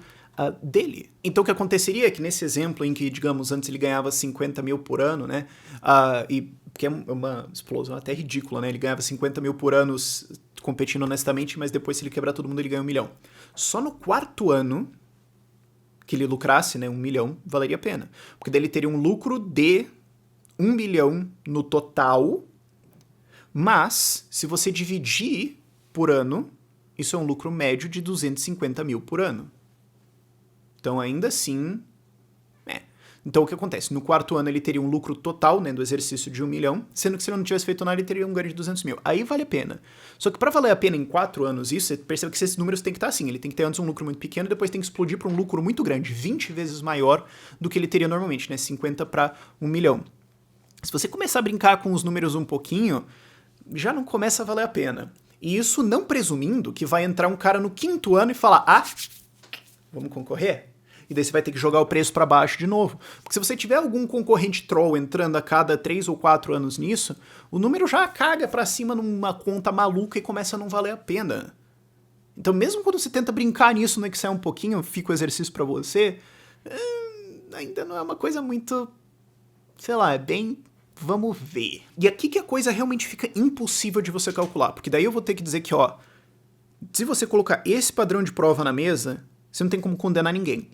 dele. Então o que aconteceria é que nesse exemplo em que, digamos, antes ele ganhava 50 mil por ano, né, e que é uma explosão até ridícula, né, ele ganhava 50 mil por ano competindo honestamente, mas depois se ele quebrar todo mundo ele ganha $1 milhão. Só no quarto ano que ele lucrasse, né, $1 milhão, valeria a pena. Porque daí ele teria um lucro de $1 milhão no total, mas se você dividir por ano, isso é um lucro médio de 250 mil por ano. Então, ainda assim, Então, o que acontece? No quarto ano, ele teria um lucro total, né, do exercício de $1 milhão, sendo que se ele não tivesse feito nada, ele teria um ganho de 200 mil. Aí vale a pena. Só que para valer a pena em 4 anos isso, você percebe que esses números têm que estar assim. Ele tem que ter antes um lucro muito pequeno e depois tem que explodir para um lucro muito grande, 20 vezes maior do que ele teria normalmente, né, 50 para $1 milhão. Se você começar a brincar com os números um pouquinho, já não começa a valer a pena. E isso não presumindo que vai entrar um cara no 5º ano e falar, vamos concorrer? E daí você vai ter que jogar o preço para baixo de novo. Porque se você tiver algum concorrente troll entrando a cada 3 ou 4 anos nisso, o número já caga para cima numa conta maluca e começa a não valer a pena. Então mesmo quando você tenta brincar nisso no Excel um pouquinho, fica o exercício para você, ainda não é uma coisa muito, sei lá, é bem... Vamos ver. E aqui que a coisa realmente fica impossível de você calcular. Porque daí eu vou ter que dizer que, se você colocar esse padrão de prova na mesa, você não tem como condenar ninguém.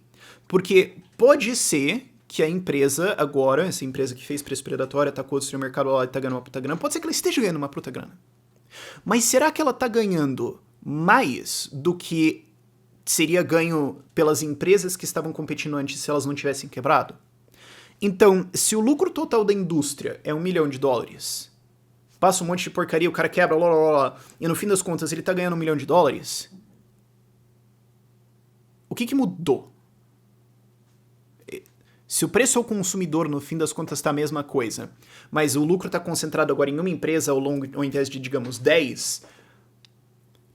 Porque pode ser que a empresa agora, essa empresa que fez preço predatório, atacou o mercado lá e tá ganhando uma puta grana, pode ser que ela esteja ganhando uma puta grana. Mas será que ela tá ganhando mais do que seria ganho pelas empresas que estavam competindo antes se elas não tivessem quebrado? Então, se o lucro total da indústria é $1 milhão, passa um monte de porcaria, o cara quebra, e no fim das contas ele tá ganhando $1 milhão, o que mudou? Se o preço ao consumidor, no fim das contas, tá a mesma coisa, mas o lucro tá concentrado agora em uma empresa ao invés de, digamos, 10,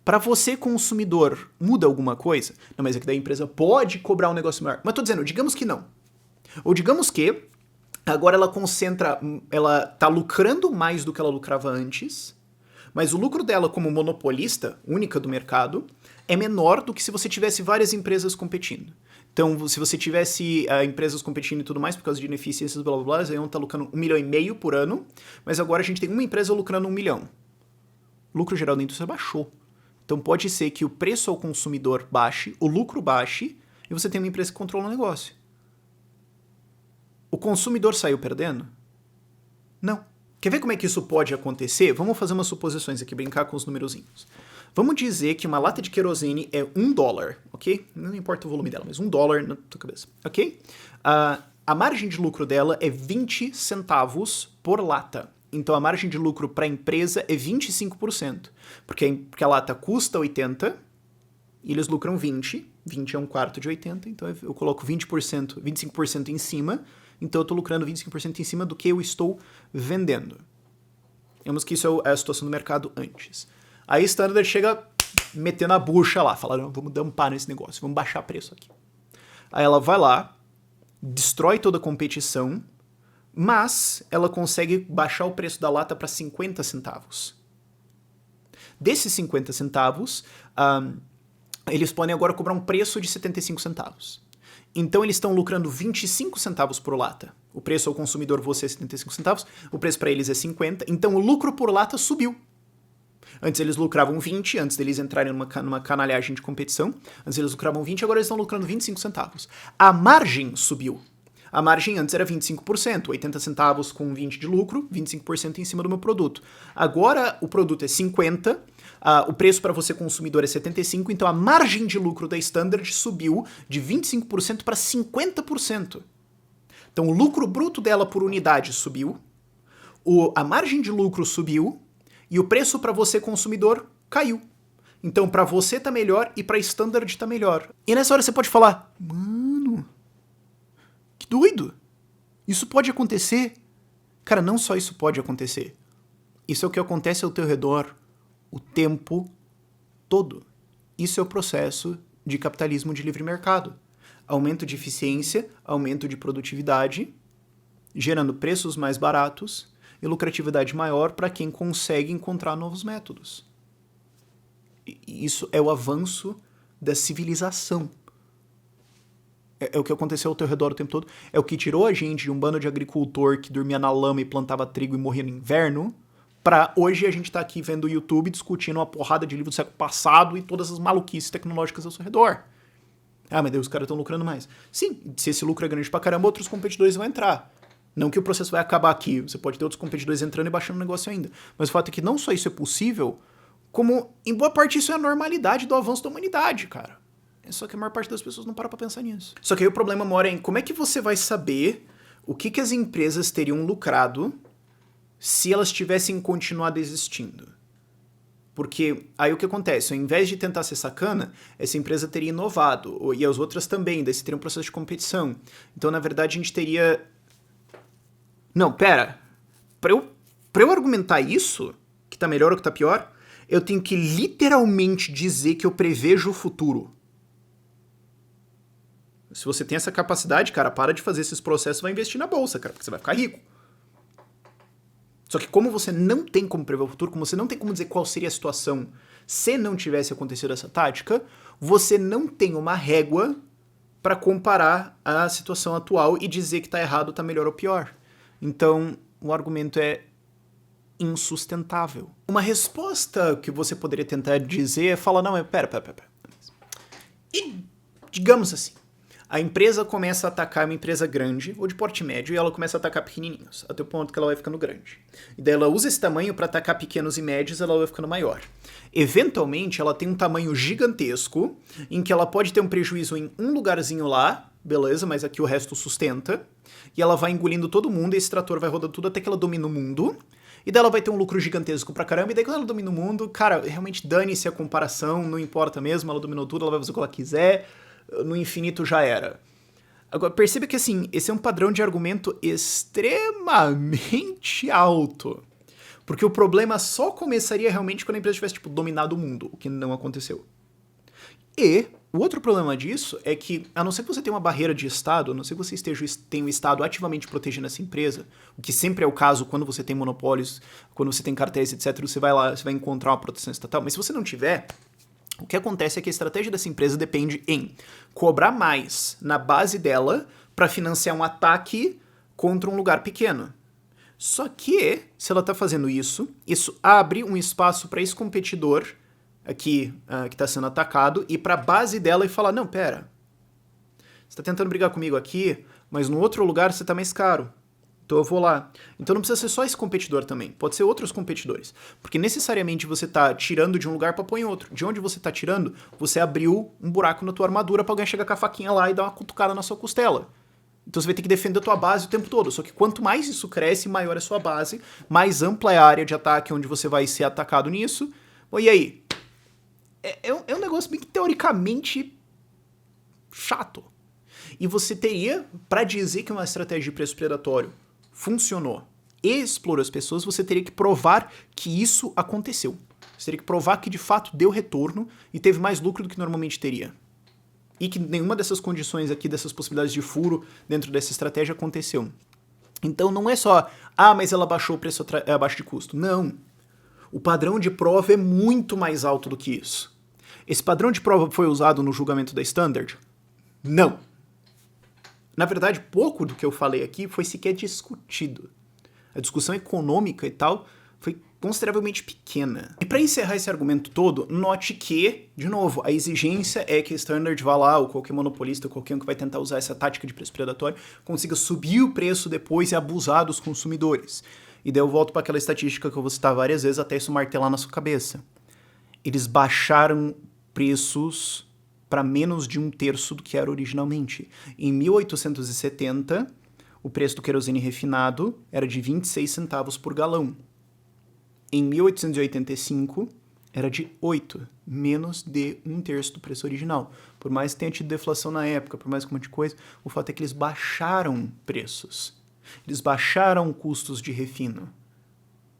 para você, consumidor, muda alguma coisa? Não, mas é que daí a empresa pode cobrar um negócio maior. Mas tô dizendo, digamos que não. Ou digamos que agora ela tá lucrando mais do que ela lucrava antes, mas o lucro dela como monopolista, única do mercado, é menor do que se você tivesse várias empresas competindo. Então, se você tivesse empresas competindo e tudo mais por causa de ineficiências, blá blá blá, elas iam estar lucrando $1,5 milhão por ano, mas agora a gente tem uma empresa lucrando $1 milhão. O lucro geral da indústria baixou. Então pode ser que o preço ao consumidor baixe, o lucro baixe, e você tem uma empresa que controla o negócio. O consumidor saiu perdendo? Não. Quer ver como é que isso pode acontecer? Vamos fazer umas suposições aqui, brincar com os numerozinhos. Vamos dizer que uma lata de querosene é $1, ok? Não importa o volume dela, mas $1 na tua cabeça, ok? A margem de lucro dela é 20 centavos por lata. Então a margem de lucro para a empresa é 25%. Porque a lata custa 80 e eles lucram 20, 20 é um quarto de 80, então eu coloco 20%, 25% em cima, então eu estou lucrando 25% em cima do que eu estou vendendo. Digamos que isso é a situação do mercado antes. Aí a Standard chega metendo a bucha lá, falando, vamos dar um par nesse negócio, vamos baixar preço aqui. Aí ela vai lá, destrói toda a competição, mas ela consegue baixar o preço da lata para 50 centavos. Desses 50 centavos, eles podem agora cobrar um preço de 75 centavos. Então eles estão lucrando 25 centavos por lata. O preço ao consumidor você é 75 centavos, o preço para eles é 50, então o lucro por lata subiu. Antes eles lucravam 20, antes deles entrarem numa canalhagem de competição, antes eles lucravam 20, agora eles estão lucrando 25 centavos. A margem subiu. A margem antes era 25%, 80 centavos com 20 de lucro, 25% em cima do meu produto. Agora o produto é 50, o preço para você consumidor é 75, então a margem de lucro da Standard subiu de 25% para 50%. Então o lucro bruto dela por unidade subiu, a margem de lucro subiu e o preço para você consumidor caiu. Então para você tá melhor e para Standard tá melhor. E nessa hora você pode falar, mano, que doido, isso pode acontecer? Cara, não só isso pode acontecer. Isso é o que acontece ao teu redor o tempo todo. Isso é o processo de capitalismo de livre mercado. Aumento de eficiência, aumento de produtividade, gerando preços mais baratos e lucratividade maior para quem consegue encontrar novos métodos. Isso é o avanço da civilização. É o que aconteceu ao teu redor o tempo todo. É o que tirou a gente de um bando de agricultor que dormia na lama e plantava trigo e morria no inverno, pra hoje a gente tá aqui vendo o YouTube discutindo uma porrada de livro do século passado e todas as maluquices tecnológicas ao seu redor. Ah, meu Deus, os caras estão lucrando mais. Sim, se esse lucro é grande pra caramba, outros competidores vão entrar. Não que o processo vai acabar aqui, você pode ter outros competidores entrando e baixando o negócio ainda. Mas o fato é que não só isso é possível, como em boa parte isso é a normalidade do avanço da humanidade, cara. Só que a maior parte das pessoas não para pra pensar nisso. Só que aí o problema mora em como é que você vai saber o que as empresas teriam lucrado se elas tivessem continuado existindo. Porque aí o que acontece? Ao invés de tentar ser sacana, essa empresa teria inovado, e as outras também, daí você teria um processo de competição. Então, na verdade, a gente teria... Não, pera. Pra eu argumentar isso, que tá melhor ou que tá pior, eu tenho que literalmente dizer que eu prevejo o futuro. Se você tem essa capacidade, cara, para de fazer esses processos e vai investir na bolsa, cara, porque você vai ficar rico. Só que como você não tem como prever o futuro, como você não tem como dizer qual seria a situação se não tivesse acontecido essa tática, você não tem uma régua para comparar a situação atual e dizer que tá errado, tá melhor ou pior. Então, o argumento é insustentável. Uma resposta que você poderia tentar dizer é falar, não, pera. E, digamos assim, a empresa começa a atacar uma empresa grande, ou de porte médio, e ela começa a atacar pequenininhos, até o ponto que ela vai ficando grande. E daí ela usa esse tamanho para atacar pequenos e médios, ela vai ficando maior. Eventualmente, ela tem um tamanho gigantesco, em que ela pode ter um prejuízo em um lugarzinho lá, beleza, mas aqui o resto sustenta, e ela vai engolindo todo mundo, e esse trator vai rodando tudo até que ela domina o mundo, e daí ela vai ter um lucro gigantesco pra caramba, e daí quando ela domina o mundo, cara, realmente dane-se a comparação, não importa mesmo, ela dominou tudo, ela vai fazer o que ela quiser, no infinito já era. Agora, perceba que assim, esse é um padrão de argumento extremamente alto. Porque o problema só começaria realmente quando a empresa tivesse, dominado o mundo, o que não aconteceu. E o outro problema disso é que, a não ser que você tenha uma barreira de Estado, a não ser que você tenha um Estado ativamente protegendo essa empresa, o que sempre é o caso quando você tem monopólios, quando você tem cartéis, etc., você vai lá, você vai encontrar uma proteção estatal. Mas se você não tiver, o que acontece é que a estratégia dessa empresa depende em cobrar mais na base dela para financiar um ataque contra um lugar pequeno. Só que, se ela está fazendo isso abre um espaço para esse competidor aqui que está sendo atacado ir para a base dela e falar, não, pera, você está tentando brigar comigo aqui, mas no outro lugar você está mais caro. Então eu vou lá. Então não precisa ser só esse competidor também. Pode ser outros competidores. Porque necessariamente você está tirando de um lugar para pôr em outro. De onde você está tirando, você abriu um buraco na tua armadura para alguém chegar com a faquinha lá e dar uma cutucada na sua costela. Então você vai ter que defender a tua base o tempo todo. Só que quanto mais isso cresce, maior é a sua base, mais ampla é a área de ataque onde você vai ser atacado nisso. Bom, e aí? É um negócio bem que teoricamente chato. E você teria, para dizer que uma estratégia de preço predatório funcionou e explorou as pessoas, você teria que provar que isso aconteceu. Você teria que provar que de fato deu retorno e teve mais lucro do que normalmente teria. E que nenhuma dessas condições aqui, dessas possibilidades de furo dentro dessa estratégia aconteceu. Então não é só, mas ela baixou o preço abaixo de custo. Não. O padrão de prova é muito mais alto do que isso. Esse padrão de prova foi usado no julgamento da Standard? Não. Na verdade, pouco do que eu falei aqui foi sequer discutido. A discussão econômica e tal foi consideravelmente pequena. E para encerrar esse argumento todo, note que, de novo, a exigência é que a Standard vá lá, ou qualquer monopolista, ou qualquer um que vai tentar usar essa tática de preço predatório, consiga subir o preço depois e abusar dos consumidores. E daí eu volto para aquela estatística que eu vou citar várias vezes até isso martelar na sua cabeça. Eles baixaram preços para menos de 1/3 do que era originalmente. Em 1870, o preço do querosene refinado era de 26 centavos por galão. Em 1885, era de 8, menos de 1/3 do preço original. Por mais que tenha tido deflação na época, por mais que um monte de coisa, o fato é que eles baixaram preços. Eles baixaram custos de refino.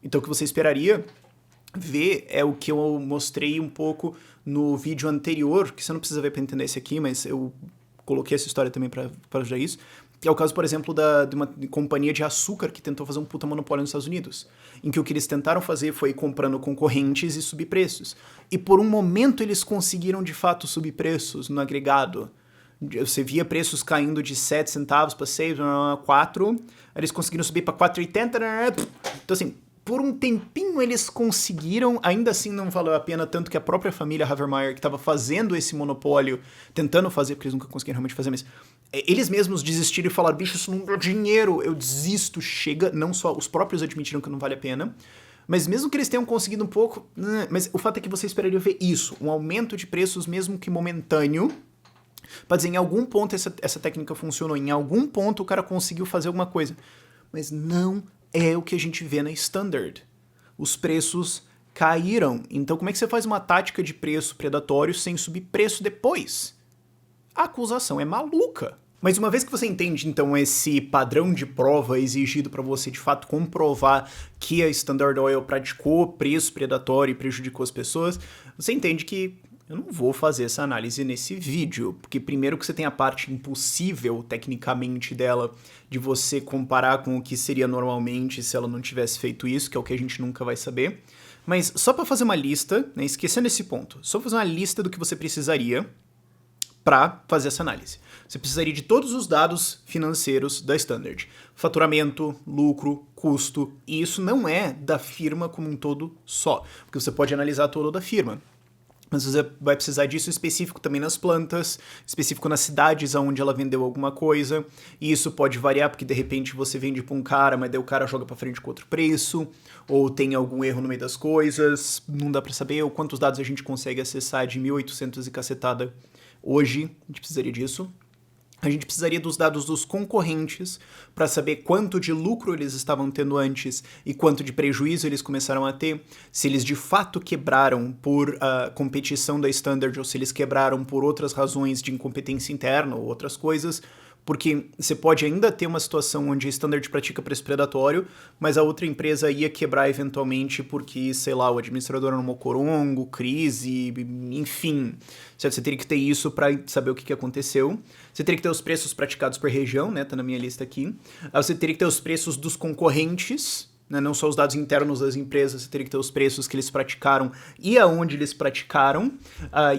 Então o que você esperaria ver é o que eu mostrei um pouco no vídeo anterior, que você não precisa ver para entender esse aqui, mas eu coloquei essa história também para ajudar isso, que é o caso, por exemplo, de uma companhia de açúcar que tentou fazer um puta monopólio nos Estados Unidos, em que o que eles tentaram fazer foi ir comprando concorrentes e subir preços. E por um momento eles conseguiram, de fato, subir preços no agregado. Você via preços caindo de 7 centavos para 6, 4, eles conseguiram subir para 4,80. Então, assim, por um tempinho eles conseguiram, ainda assim não valeu a pena, tanto que a própria família Havermeyer, que estava fazendo esse monopólio, tentando fazer, porque eles nunca conseguiram realmente fazer, mas eles mesmos desistiram e falaram, bicho, isso não dá dinheiro, eu desisto, chega. Não só os próprios admitiram que não vale a pena, mas mesmo que eles tenham conseguido um pouco, mas o fato é que você esperaria ver isso, um aumento de preços mesmo que momentâneo, para dizer, em algum ponto essa técnica funcionou, em algum ponto o cara conseguiu fazer alguma coisa, mas não é o que a gente vê na Standard. Os preços caíram. Então como é que você faz uma tática de preço predatório sem subir preço depois? A acusação é maluca. Mas uma vez que você entende, então, esse padrão de prova exigido para você, de fato, comprovar que a Standard Oil praticou preço predatório e prejudicou as pessoas, você entende que eu não vou fazer essa análise nesse vídeo, porque primeiro que você tem a parte impossível, tecnicamente, dela, de você comparar com o que seria normalmente se ela não tivesse feito isso, que é o que a gente nunca vai saber. Mas só para fazer uma lista, né, esquecendo esse ponto, só fazer uma lista do que você precisaria para fazer essa análise. Você precisaria de todos os dados financeiros da Standard. Faturamento, lucro, custo, e isso não é da firma como um todo só, porque você pode analisar todo da firma. Mas você vai precisar disso específico também nas plantas, específico nas cidades onde ela vendeu alguma coisa, e isso pode variar, porque de repente você vende para um cara, mas daí o cara joga para frente com outro preço, ou tem algum erro no meio das coisas, não dá para saber, ou quantos dados a gente consegue acessar de 1800 e cacetada hoje, a gente precisaria disso. A gente precisaria dos dados dos concorrentes para saber quanto de lucro eles estavam tendo antes e quanto de prejuízo eles começaram a ter, se eles de fato quebraram por competição da Standard ou se eles quebraram por outras razões de incompetência interna ou outras coisas, porque você pode ainda ter uma situação onde a Standard pratica preço predatório, mas a outra empresa ia quebrar eventualmente porque, sei lá, o administrador era um mocorongo, crise, enfim. Certo? Você teria que ter isso para saber o que aconteceu. Você teria que ter os preços praticados por região, né? Tá na minha lista aqui. Você teria que ter os preços dos concorrentes, né? Não só os dados internos das empresas, você teria que ter os preços que eles praticaram e aonde eles praticaram.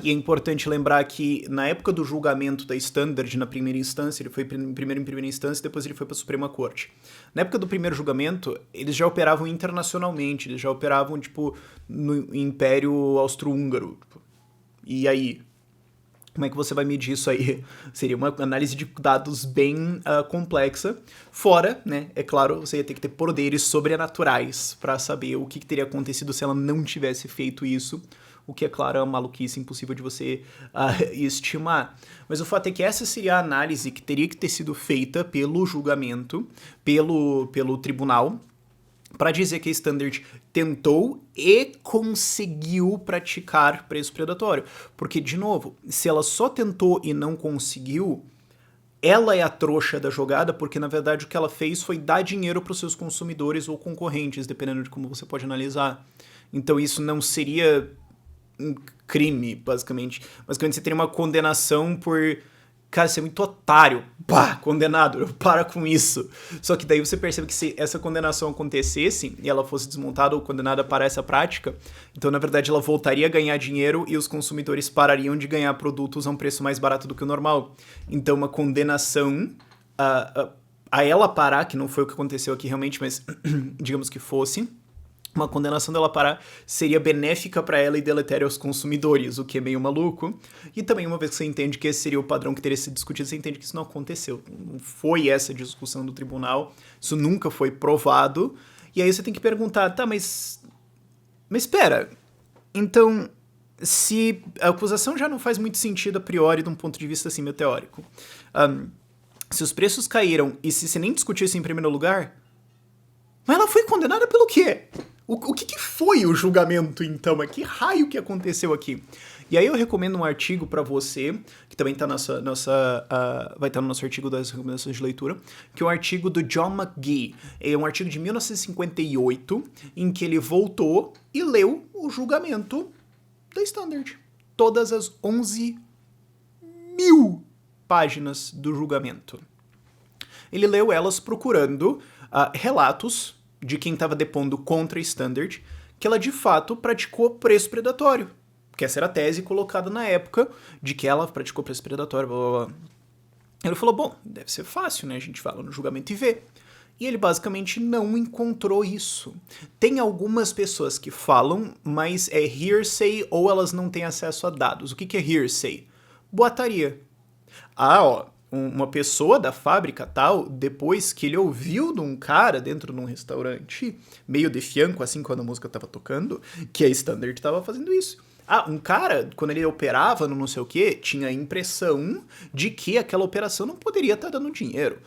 E é importante lembrar que na época do julgamento da Standard, na primeira instância, ele foi primeiro em primeira instância e depois ele foi para a Suprema Corte. Na época do primeiro julgamento, eles já operavam internacionalmente, eles já operavam, tipo, no Império Austro-Húngaro. Tipo. E aí? Como é que você vai medir isso aí? Seria uma análise de dados bem complexa. Fora, né, é claro, você ia ter que ter poderes sobrenaturais para saber o que teria acontecido se ela não tivesse feito isso. O que, é claro, é uma maluquice impossível de você estimar. Mas o fato é que essa seria a análise que teria que ter sido feita pelo julgamento, pelo tribunal, para dizer que a Standard tentou e conseguiu praticar preço predatório. Porque, de novo, se ela só tentou e não conseguiu, ela é a trouxa da jogada, porque na verdade o que ela fez foi dar dinheiro para os seus consumidores ou concorrentes, dependendo de como você pode analisar. Então isso não seria um crime, basicamente. Basicamente você teria uma condenação por, cara, ser muito otário. Pá, condenado, para com isso. Só que daí você percebe que se essa condenação acontecesse e ela fosse desmontada ou condenada para essa prática, então na verdade ela voltaria a ganhar dinheiro e os consumidores parariam de ganhar produtos a um preço mais barato do que o normal. Então uma condenação a ela parar, que não foi o que aconteceu aqui realmente, mas digamos que fosse, uma condenação dela parar seria benéfica para ela e deletéria aos consumidores, o que é meio maluco. E também, uma vez que você entende que esse seria o padrão que teria sido discutido, você entende que isso não aconteceu. Não foi essa discussão do tribunal, isso nunca foi provado. E aí você tem que perguntar, tá, mas espera, então, se a acusação já não faz muito sentido a priori de um ponto de vista assim, meio teórico, se os preços caíram e se você nem discutiu isso em primeiro lugar, mas ela foi condenada pelo quê? O que foi o julgamento, então? Que raio que aconteceu aqui? E aí eu recomendo um artigo para você, que também tá vai estar no nosso artigo das recomendações de leitura, que é um artigo do John McGee. É um artigo de 1958, em que ele voltou e leu o julgamento da Standard. Todas as 11.000 páginas do julgamento. Ele leu elas procurando relatos de quem estava depondo contra a Standard, que ela de fato praticou preço predatório. Que essa era a tese colocada na época de que ela praticou preço predatório, blá blá blá. Ele falou, bom, deve ser fácil, né? A gente fala no julgamento e vê. E ele basicamente não encontrou isso. Tem algumas pessoas que falam, mas é hearsay ou elas não têm acesso a dados. O que é hearsay? Boataria. Uma pessoa da fábrica tal, depois que ele ouviu de um cara dentro de um restaurante, meio de fianco, assim, quando a música tava tocando, que a Standard tava fazendo isso. Um cara, quando ele operava no não sei o que, tinha a impressão de que aquela operação não poderia estar dando dinheiro.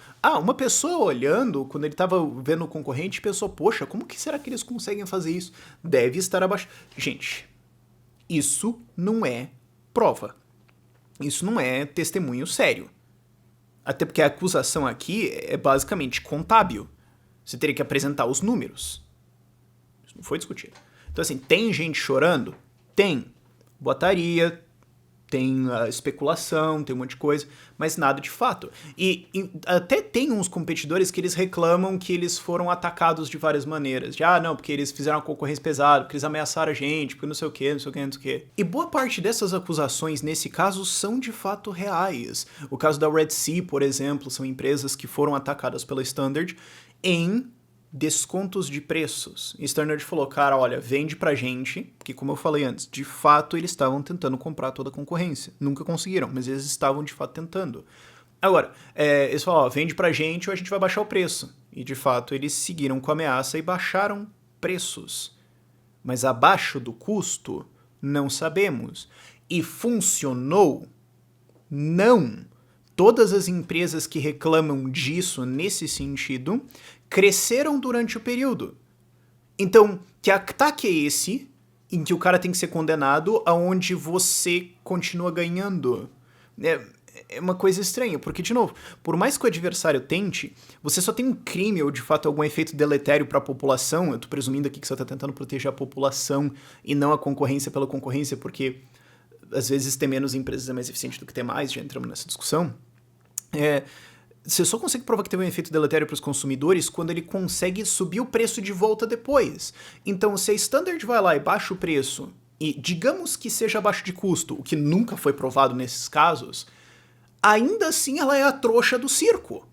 Uma pessoa olhando, quando ele tava vendo o concorrente, pensou, poxa, como que será que eles conseguem fazer isso? Deve estar abaixo. Gente, isso não é prova. Isso não é testemunho sério. Até porque a acusação aqui é basicamente contábil. Você teria que apresentar os números. Isso não foi discutido. Então, assim, tem gente chorando? Tem. Boataria, tem especulação, tem um monte de coisa, mas nada de fato. E até tem uns competidores que eles reclamam que eles foram atacados de várias maneiras. De, não, porque eles fizeram uma concorrência pesada, porque eles ameaçaram a gente, porque não sei o que, não sei o que, não sei o que. E boa parte dessas acusações, nesse caso, são de fato reais. O caso da Red Sea, por exemplo, são empresas que foram atacadas pela Standard em descontos de preços. E Standard falou, cara, olha, vende pra gente, que como eu falei antes, de fato eles estavam tentando comprar toda a concorrência. Nunca conseguiram, mas eles estavam de fato tentando. Agora, eles falaram, vende pra gente ou a gente vai baixar o preço. E de fato eles seguiram com a ameaça e baixaram preços. Mas abaixo do custo, não sabemos. E funcionou? Não. Todas as empresas que reclamam disso nesse sentido cresceram durante o período. Então, que ataque é esse em que o cara tem que ser condenado aonde você continua ganhando? É uma coisa estranha, porque, de novo, por mais que o adversário tente, você só tem um crime ou, de fato, algum efeito deletério para a população. Eu tô presumindo aqui que você tá tentando proteger a população e não a concorrência pela concorrência, porque às vezes ter menos empresas é mais eficiente do que ter mais, já entramos nessa discussão. Você só consegue provar que teve um efeito deletério para os consumidores quando ele consegue subir o preço de volta depois. Então, se a Standard vai lá e baixa o preço, e digamos que seja abaixo de custo, o que nunca foi provado nesses casos, ainda assim ela é a trouxa do circo.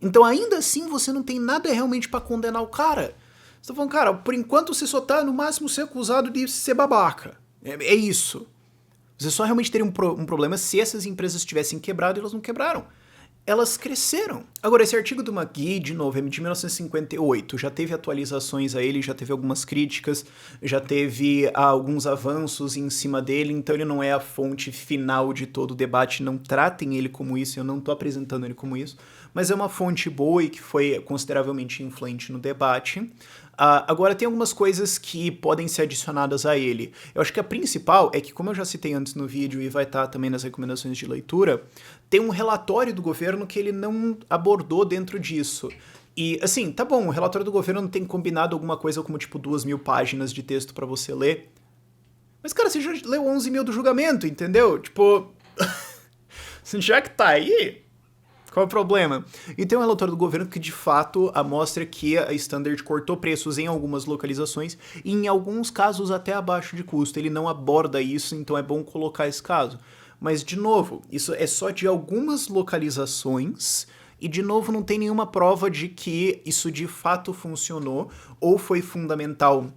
Então, ainda assim, você não tem nada realmente para condenar o cara. Você tá falando, cara, por enquanto você só tá no máximo ser acusado de ser babaca. É isso. Você só realmente teria um problema se essas empresas tivessem quebrado e elas não quebraram. Elas cresceram. Agora, esse artigo do McGee, de novo, é de 1958, já teve atualizações a ele, já teve algumas críticas, já teve alguns avanços em cima dele, então ele não é a fonte final de todo o debate, não tratem ele como isso, eu não tô apresentando ele como isso, mas é uma fonte boa e que foi consideravelmente influente no debate. Agora, tem algumas coisas que podem ser adicionadas a ele. Eu acho que a principal é que, como eu já citei antes no vídeo e vai estar também nas recomendações de leitura, tem um relatório do governo que ele não abordou dentro disso. E, assim, tá bom, o relatório do governo não tem combinado alguma coisa como, tipo, 2.000 páginas de texto pra você ler. Mas, cara, você já leu 11.000 do julgamento, entendeu? Tipo, já que tá aí, qual é o problema? E tem um relatório do governo que, de fato, mostra que a Standard cortou preços em algumas localizações e, em alguns casos, até abaixo de custo. Ele não aborda isso, então é bom colocar esse caso. Mas, de novo, isso é só de algumas localizações e, de novo, não tem nenhuma prova de que isso de fato funcionou ou foi fundamental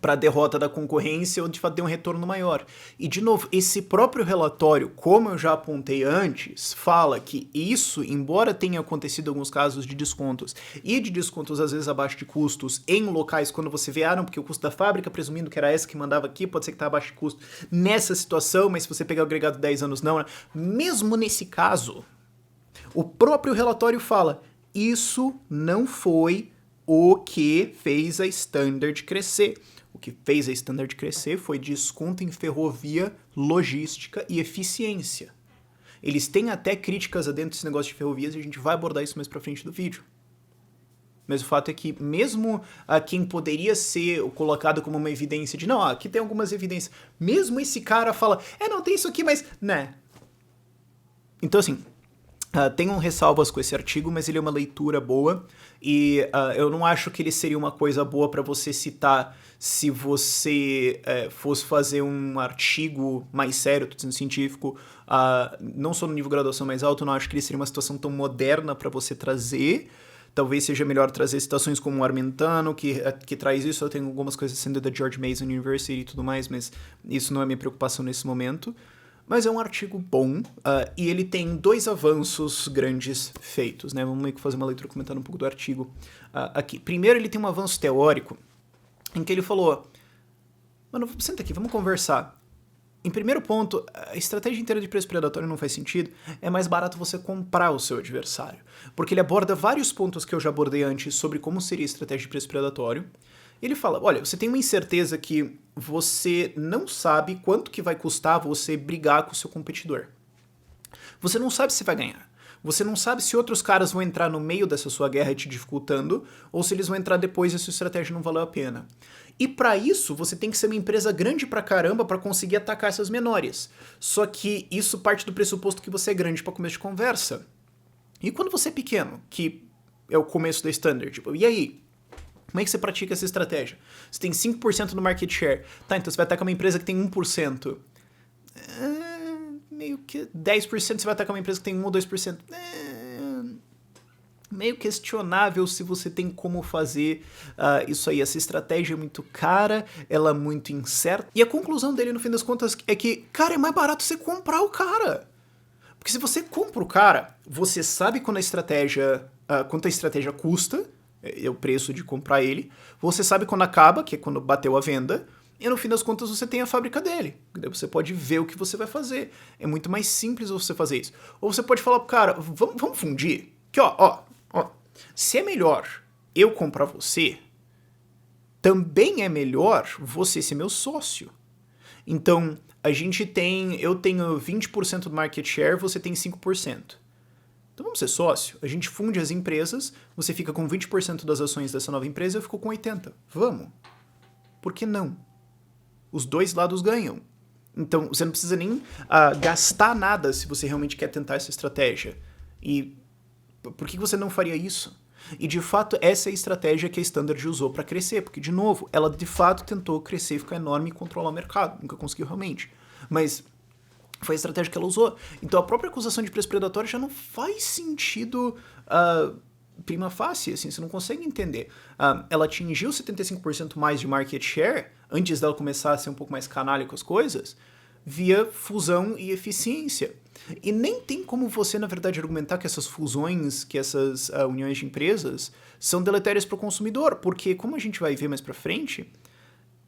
para a derrota da concorrência ou de fato deu um retorno maior. E, de novo, esse próprio relatório, como eu já apontei antes, fala que isso, embora tenha acontecido em alguns casos de descontos, e de descontos às vezes abaixo de custos em locais quando você vê, não, porque o custo da fábrica, presumindo que era essa que mandava aqui, pode ser que tá abaixo de custo nessa situação, mas se você pegar o agregado 10 anos não, né? Mesmo nesse caso, o próprio relatório fala, isso não foi o que fez a Standard crescer. O que fez a Standard crescer foi desconto em ferrovia, logística e eficiência. Eles têm até críticas adentro desse negócio de ferrovias e a gente vai abordar isso mais pra frente do vídeo. Mas o fato é que mesmo quem poderia ser colocado como uma evidência de não, aqui tem algumas evidências, mesmo esse cara fala, não, tem isso aqui, mas, né. Então, assim, tenham ressalvas com esse artigo, mas ele é uma leitura boa e eu não acho que ele seria uma coisa boa para você citar se você fosse fazer um artigo mais sério, tô dizendo científico, não só no nível de graduação mais alto, eu não acho que ele seria uma situação tão moderna para você trazer. Talvez seja melhor trazer citações como o Armentano, que traz isso. Eu tenho algumas coisas sendo da George Mason University e tudo mais, mas isso não é minha preocupação nesse momento. Mas é um artigo bom, e ele tem 2 avanços grandes feitos, né? Vamos meio que fazer uma leitura comentando um pouco do artigo aqui. Primeiro, ele tem um avanço teórico, em que ele falou, mano, senta aqui, vamos conversar. Em primeiro ponto, a estratégia inteira de preço predatório não faz sentido, é mais barato você comprar o seu adversário, porque ele aborda vários pontos que eu já abordei antes sobre como seria a estratégia de preço predatório. Ele fala, olha, você tem uma incerteza que você não sabe quanto que vai custar você brigar com o seu competidor. Você não sabe se vai ganhar. Você não sabe se outros caras vão entrar no meio dessa sua guerra te dificultando, ou se eles vão entrar depois e a sua estratégia não valeu a pena. E para isso, você tem que ser uma empresa grande pra caramba para conseguir atacar essas menores. Só que isso parte do pressuposto que você é grande para começo de conversa. E quando você é pequeno, que é o começo da Standard, tipo, e aí? Como é que você pratica essa estratégia? Você tem 5% no market share. Tá, então você vai atacar uma empresa que tem 1%. Meio que 10% você vai atacar uma empresa que tem 1 ou 2%. Meio questionável se você tem como fazer isso aí. Essa estratégia é muito cara, ela é muito incerta. E a conclusão dele, no fim das contas, é que, cara, é mais barato você comprar o cara. Porque se você compra o cara, você sabe quando quanto a estratégia custa, é o preço de comprar ele, você sabe quando acaba, que é quando bateu a venda, e no fim das contas você tem a fábrica dele. Daí você pode ver o que você vai fazer. É muito mais simples você fazer isso. Ou você pode falar pro cara, vamos fundir? Que ó, se é melhor eu comprar você, também é melhor você ser meu sócio. Então, eu tenho 20% do market share, você tem 5%. Então vamos ser sócio, a gente funde as empresas, você fica com 20% das ações dessa nova empresa, eu fico com 80%. Vamos. Por que não? Os dois lados ganham. Então você não precisa nem gastar nada se você realmente quer tentar essa estratégia. E por que você não faria isso? E de fato essa é a estratégia que a Standard usou para crescer, porque de novo, ela de fato tentou crescer, ficar enorme e controlar o mercado, nunca conseguiu realmente. Mas foi a estratégia que ela usou. Então a própria acusação de preço predatório já não faz sentido prima facie, assim, você não consegue entender. Ela atingiu 75% mais de market share, antes dela começar a ser um pouco mais canalha com as coisas, via fusão e eficiência. E nem tem como você, na verdade, argumentar que essas fusões, que essas uniões de empresas são deletérias para o consumidor, porque, como a gente vai ver mais para frente,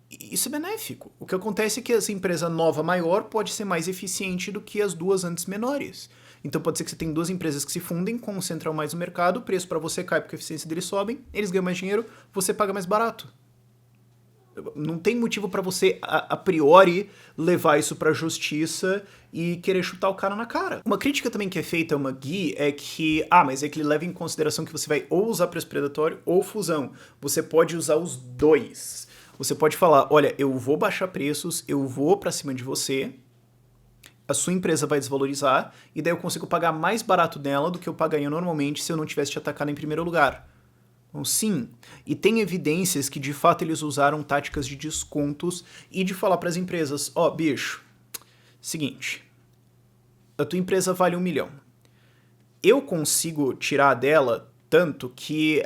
isso é benéfico. O que acontece é que essa empresa nova maior pode ser mais eficiente do que as duas antes menores. Então pode ser que você tenha duas empresas que se fundem, concentram mais no mercado, o preço para você cai porque a eficiência deles sobem, eles ganham mais dinheiro, você paga mais barato. Não tem motivo para você, a priori, levar isso pra justiça e querer chutar o cara na cara. Uma crítica também que é feita ao McGee é que, mas é que ele leva em consideração que você vai ou usar preço predatório ou fusão. Você pode usar os dois. Você pode falar, olha, eu vou baixar preços, eu vou pra cima de você, a sua empresa vai desvalorizar, e daí eu consigo pagar mais barato dela do que eu pagaria normalmente se eu não tivesse te atacado em primeiro lugar. Então, sim, e tem evidências que de fato eles usaram táticas de descontos e de falar para as empresas, bicho, seguinte, a tua empresa vale 1 milhão. Eu consigo tirar dela tanto que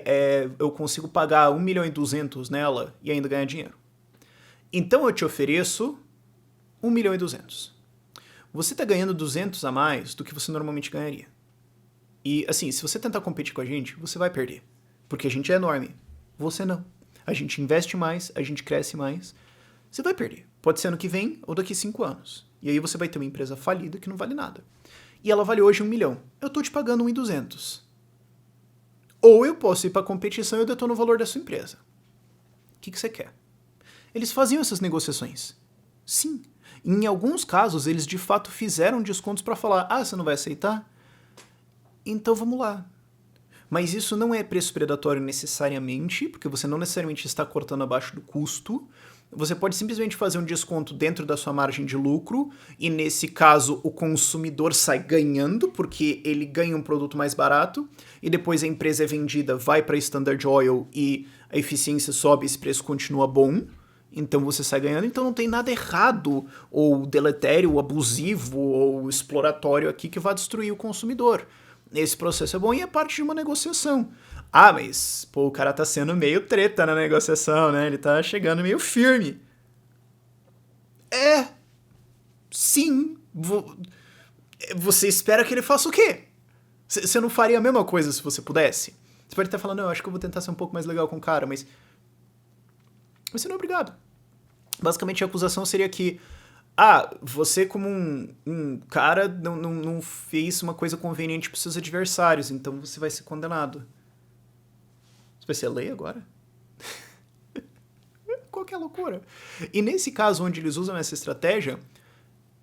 eu consigo pagar 1 milhão e 200 nela e ainda ganhar dinheiro. Então eu te ofereço 1 milhão e 200. Você está ganhando 200 a mais do que você normalmente ganharia. E assim, se você tentar competir com a gente, você vai perder. Porque a gente é enorme. Você não. A gente investe mais, a gente cresce mais. Você vai perder. Pode ser ano que vem ou daqui 5 anos. E aí você vai ter uma empresa falida que não vale nada. E ela vale hoje 1 milhão. Eu tô te pagando 1.200. Ou eu posso ir pra competição e eu detono o valor da sua empresa. O que você quer? Eles faziam essas negociações. Sim. Em alguns casos, eles de fato fizeram descontos para falar, você não vai aceitar? Então vamos lá. Mas isso não é preço predatório necessariamente, porque você não necessariamente está cortando abaixo do custo. Você pode simplesmente fazer um desconto dentro da sua margem de lucro, e nesse caso o consumidor sai ganhando, porque ele ganha um produto mais barato, e depois a empresa é vendida, vai para Standard Oil e a eficiência sobe, esse preço continua bom, então você sai ganhando. Então não tem nada errado, ou deletério, ou abusivo, ou exploratório aqui que vai destruir o consumidor. Esse processo é bom e é parte de uma negociação. Mas, o cara tá sendo meio treta na negociação, né? Ele tá chegando meio firme. Sim. Você espera que ele faça o quê? Você não faria a mesma coisa se você pudesse? Você pode estar falando, não, acho que eu vou tentar ser um pouco mais legal com o cara, mas você não é obrigado. Basicamente, a acusação seria que você como um cara não fez uma coisa conveniente para os seus adversários, então você vai ser condenado. Você vai ser lei agora? Qualquer loucura. E nesse caso onde eles usam essa estratégia,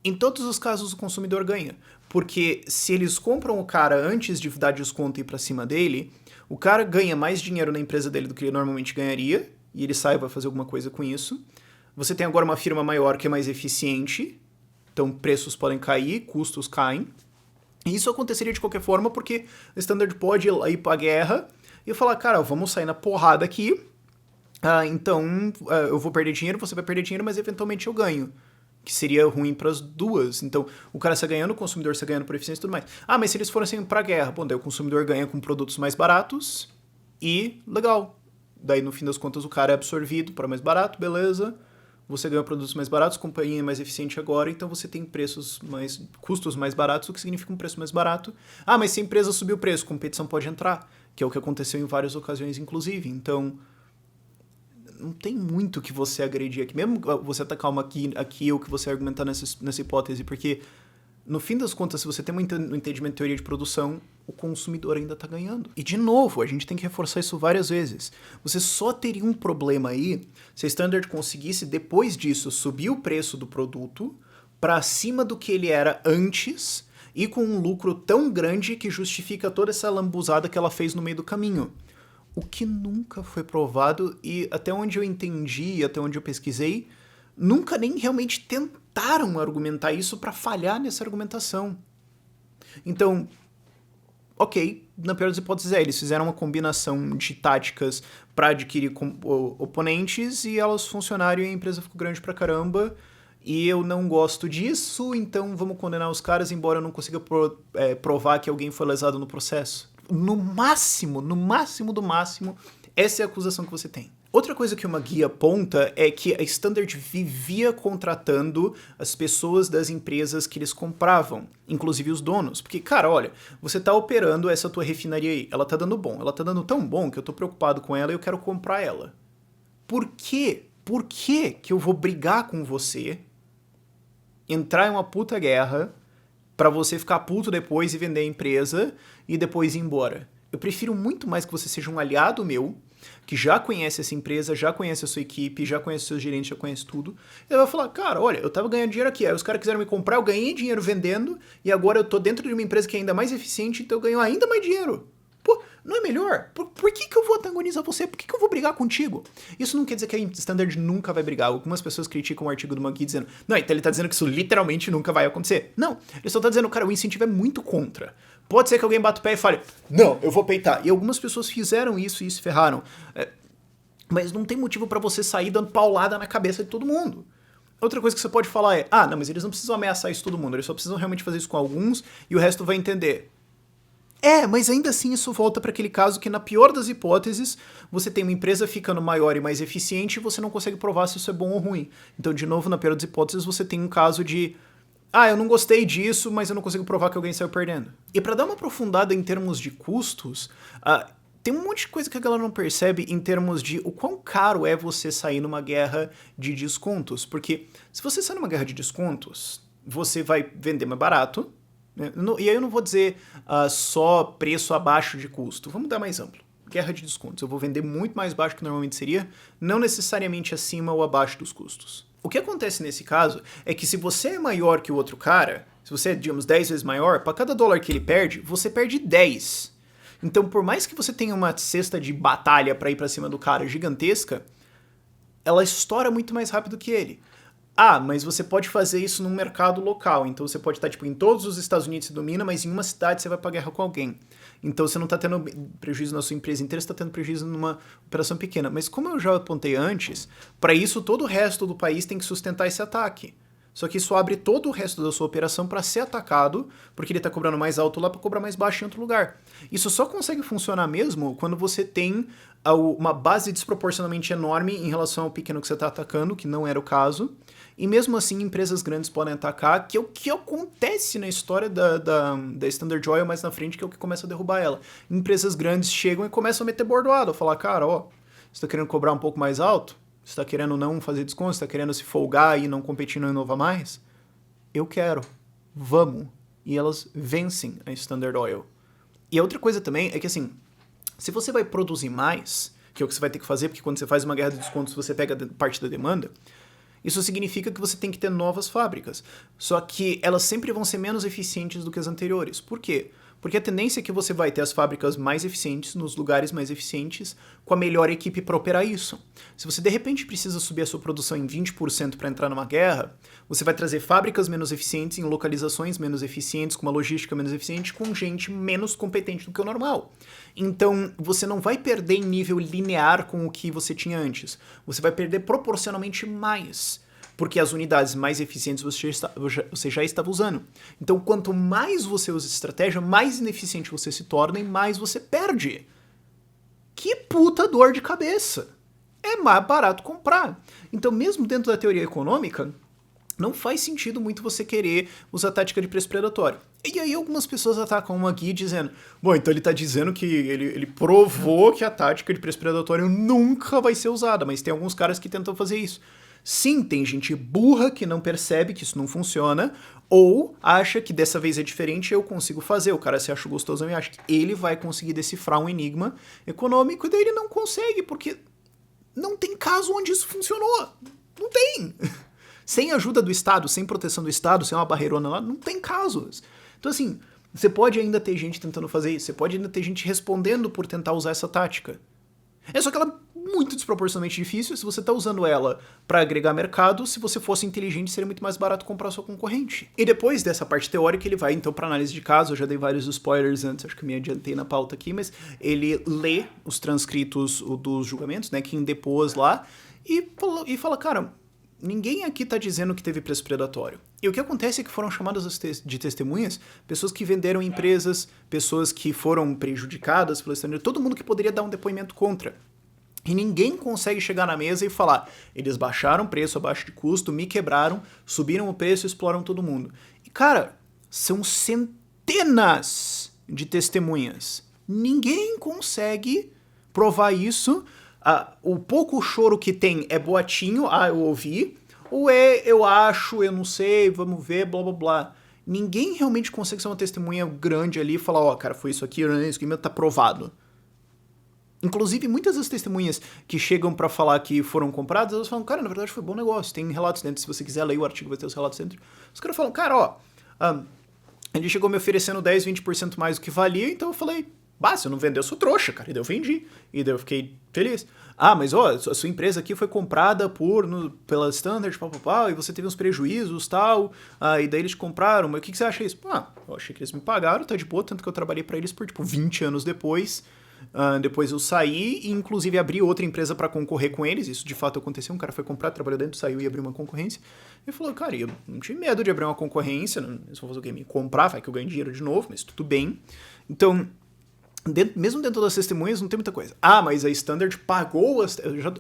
em todos os casos o consumidor ganha. Porque se eles compram o cara antes de dar desconto e ir para cima dele, o cara ganha mais dinheiro na empresa dele do que ele normalmente ganharia, e ele sai e vai fazer alguma coisa com isso. Você tem agora uma firma maior que é mais eficiente, então preços podem cair, custos caem. E isso aconteceria de qualquer forma porque o Standard pode ir pra guerra e falar, cara, vamos sair na porrada aqui, então eu vou perder dinheiro, você vai perder dinheiro, mas eventualmente eu ganho. Que seria ruim para as duas. Então, o cara está ganhando, o consumidor está ganhando por eficiência e tudo mais. Mas se eles forem assim pra guerra, daí o consumidor ganha com produtos mais baratos e legal. Daí, no fim das contas, o cara é absorvido para mais barato, beleza. Você ganha produtos mais baratos, companhia é mais eficiente agora, então você tem custos mais baratos, o que significa um preço mais barato. Mas se a empresa subir o preço, competição pode entrar, que é o que aconteceu em várias ocasiões, inclusive. Então, não tem muito que você agredir aqui, mesmo você atacar uma aqui ou que você argumentar nessa hipótese, porque, no fim das contas, se você tem um entendimento de teoria de produção, o consumidor ainda está ganhando. E, de novo, a gente tem que reforçar isso várias vezes. Você só teria um problema aí se a Standard conseguisse, depois disso, subir o preço do produto para cima do que ele era antes e com um lucro tão grande que justifica toda essa lambuzada que ela fez no meio do caminho. O que nunca foi provado e, até onde eu entendi, até onde eu pesquisei, nunca nem realmente tentaram argumentar isso para falhar nessa argumentação. Então, ok, na pior das hipóteses eles fizeram uma combinação de táticas para adquirir oponentes e elas funcionaram e a empresa ficou grande pra caramba e eu não gosto disso, então vamos condenar os caras, embora eu não consiga provar que alguém foi lesado no processo. No máximo do máximo, essa é a acusação que você tem. Outra coisa que uma guia aponta é que a Standard vivia contratando as pessoas das empresas que eles compravam, inclusive os donos. Porque, cara, olha, você tá operando essa tua refinaria aí, ela tá dando bom, ela tá dando tão bom que eu tô preocupado com ela e eu quero comprar ela. Por quê? Por que eu vou brigar com você, entrar em uma puta guerra pra você ficar puto depois e vender a empresa e depois ir embora. Eu prefiro muito mais que você seja um aliado meu, que já conhece essa empresa, já conhece a sua equipe, já conhece os seus gerentes, já conhece tudo. Ele vai falar, cara, olha, eu tava ganhando dinheiro aqui, aí os caras quiseram me comprar, eu ganhei dinheiro vendendo, e agora eu tô dentro de uma empresa que é ainda mais eficiente, então eu ganho ainda mais dinheiro. Pô, não é melhor? Por que eu vou antagonizar você? Por que eu vou brigar contigo? Isso não quer dizer que a Standard nunca vai brigar. Algumas pessoas criticam o artigo do Monkey dizendo, não, então ele tá dizendo que isso literalmente nunca vai acontecer. Não, ele só tá dizendo, cara, o incentivo é muito contra. Pode ser que alguém bata o pé e fale, não, eu vou peitar. E algumas pessoas fizeram isso e se ferraram. Mas não tem motivo pra você sair dando paulada na cabeça de todo mundo. Outra coisa que você pode falar é, não, mas eles não precisam ameaçar isso todo mundo, eles só precisam realmente fazer isso com alguns e o resto vai entender. Mas ainda assim isso volta para aquele caso que, na pior das hipóteses, você tem uma empresa ficando maior e mais eficiente e você não consegue provar se isso é bom ou ruim. Então, de novo, na pior das hipóteses, você tem um caso de eu não gostei disso, mas eu não consigo provar que alguém saiu perdendo. E para dar uma aprofundada em termos de custos, tem um monte de coisa que a galera não percebe em termos de o quão caro é você sair numa guerra de descontos. Porque se você sair numa guerra de descontos, você vai vender mais barato. E aí eu não vou dizer só preço abaixo de custo. Vamos dar mais amplo. Guerra de descontos. Eu vou vender muito mais baixo que normalmente seria, não necessariamente acima ou abaixo dos custos. O que acontece nesse caso é que se você é maior que o outro cara, se você é, digamos, 10 vezes maior, para cada dólar que ele perde, você perde 10. Então, por mais que você tenha uma cesta de batalha para ir para cima do cara gigantesca, ela estoura muito mais rápido que ele. Mas você pode fazer isso num mercado local. Então você pode estar em todos os Estados Unidos você domina, mas em uma cidade você vai pra guerra com alguém. Então você não está tendo prejuízo na sua empresa inteira, você está tendo prejuízo numa operação pequena. Mas como eu já apontei antes, para isso todo o resto do país tem que sustentar esse ataque. Só que isso abre todo o resto da sua operação para ser atacado, porque ele está cobrando mais alto lá para cobrar mais baixo em outro lugar. Isso só consegue funcionar mesmo quando você tem uma base desproporcionalmente enorme em relação ao pequeno que você está atacando, que não era o caso. E mesmo assim, empresas grandes podem atacar, que é o que acontece na história da Standard Oil mais na frente, que é o que começa a derrubar ela. Empresas grandes chegam e começam a meter bordoada, falar, cara, você está querendo cobrar um pouco mais alto? Você está querendo não fazer desconto? Você está querendo se folgar e não competir, não inovar mais? Eu quero. Vamos. E elas vencem a Standard Oil. E a outra coisa também é que, assim, se você vai produzir mais, que é o que você vai ter que fazer, porque quando você faz uma guerra de descontos, você pega parte da demanda, isso significa que você tem que ter novas fábricas. Só que elas sempre vão ser menos eficientes do que as anteriores. Por quê? Porque a tendência é que você vai ter as fábricas mais eficientes, nos lugares mais eficientes, com a melhor equipe para operar isso. Se você de repente precisa subir a sua produção em 20% para entrar numa guerra, você vai trazer fábricas menos eficientes, em localizações menos eficientes, com uma logística menos eficiente, com gente menos competente do que o normal. Então, você não vai perder em nível linear com o que você tinha antes. Você vai perder proporcionalmente mais, porque as unidades mais eficientes você já estava usando. Então, quanto mais você usa estratégia, mais ineficiente você se torna e mais você perde. Que puta dor de cabeça! É mais barato comprar. Então, mesmo dentro da teoria econômica, não faz sentido muito você querer usar tática de preço predatório. E aí algumas pessoas atacam uma aqui dizendo, bom, então ele tá dizendo que ele provou que a tática de preço predatório nunca vai ser usada, mas tem alguns caras que tentam fazer isso. Sim, tem gente burra que não percebe que isso não funciona, ou acha que dessa vez é diferente e eu consigo fazer. O cara se acha gostosão e acha que ele vai conseguir decifrar um enigma econômico, e daí ele não consegue, porque não tem caso onde isso funcionou. Não tem. Sem ajuda do Estado, sem proteção do Estado, sem uma barreirona lá, não tem casos. Então assim, você pode ainda ter gente tentando fazer isso, você pode ainda ter gente respondendo por tentar usar essa tática. É só que ela é muito desproporcionalmente difícil. Se você está usando ela para agregar mercado, se você fosse inteligente, seria muito mais barato comprar sua concorrente. E depois dessa parte teórica, ele vai então para análise de caso. Eu já dei vários spoilers antes, acho que me adiantei na pauta aqui, mas ele lê os transcritos dos julgamentos, né, quem depôs lá, e fala, cara, ninguém aqui está dizendo que teve preço predatório. E o que acontece é que foram chamadas de testemunhas pessoas que venderam empresas, pessoas que foram prejudicadas pelo Standard, todo mundo que poderia dar um depoimento contra. E ninguém consegue chegar na mesa e falar, eles baixaram o preço abaixo de custo, me quebraram, subiram o preço e exploram todo mundo. E cara, são centenas de testemunhas. Ninguém consegue provar isso. O pouco choro que tem é boatinho, eu ouvi, ou é eu acho, eu não sei, vamos ver, blá blá blá. ninguém realmente consegue ser uma testemunha grande ali e falar, ó, cara, foi isso aqui tá provado. Inclusive, muitas das testemunhas que chegam pra falar que foram compradas, elas falam, cara, na verdade foi bom negócio, tem relatos dentro, se você quiser ler o artigo vai ter os relatos dentro. Os caras falam, cara, ó, ele chegou me oferecendo 10, 20% mais do que valia, então eu falei, bah, se eu não vender, eu sou trouxa, cara, e daí eu vendi, e daí eu fiquei feliz. Ah, mas ó, a sua empresa aqui foi comprada pela Standard, pau, e você teve uns prejuízos, tal, e daí eles compraram, mas o que você acha disso? Ah, eu achei que eles me pagaram, tá de boa, tanto que eu trabalhei pra eles por, 20 anos depois. Depois eu saí e inclusive abri outra empresa para concorrer com eles. Isso de fato aconteceu. Um cara foi comprar, trabalhou dentro, saiu e abriu uma concorrência. Ele falou, cara, eu não tinha medo de abrir uma concorrência. Não, se eu fazer o quê? Me comprar, vai que eu ganho dinheiro de novo, mas tudo bem. Então, mesmo dentro das testemunhas não tem muita coisa. Ah, mas a Standard pagou...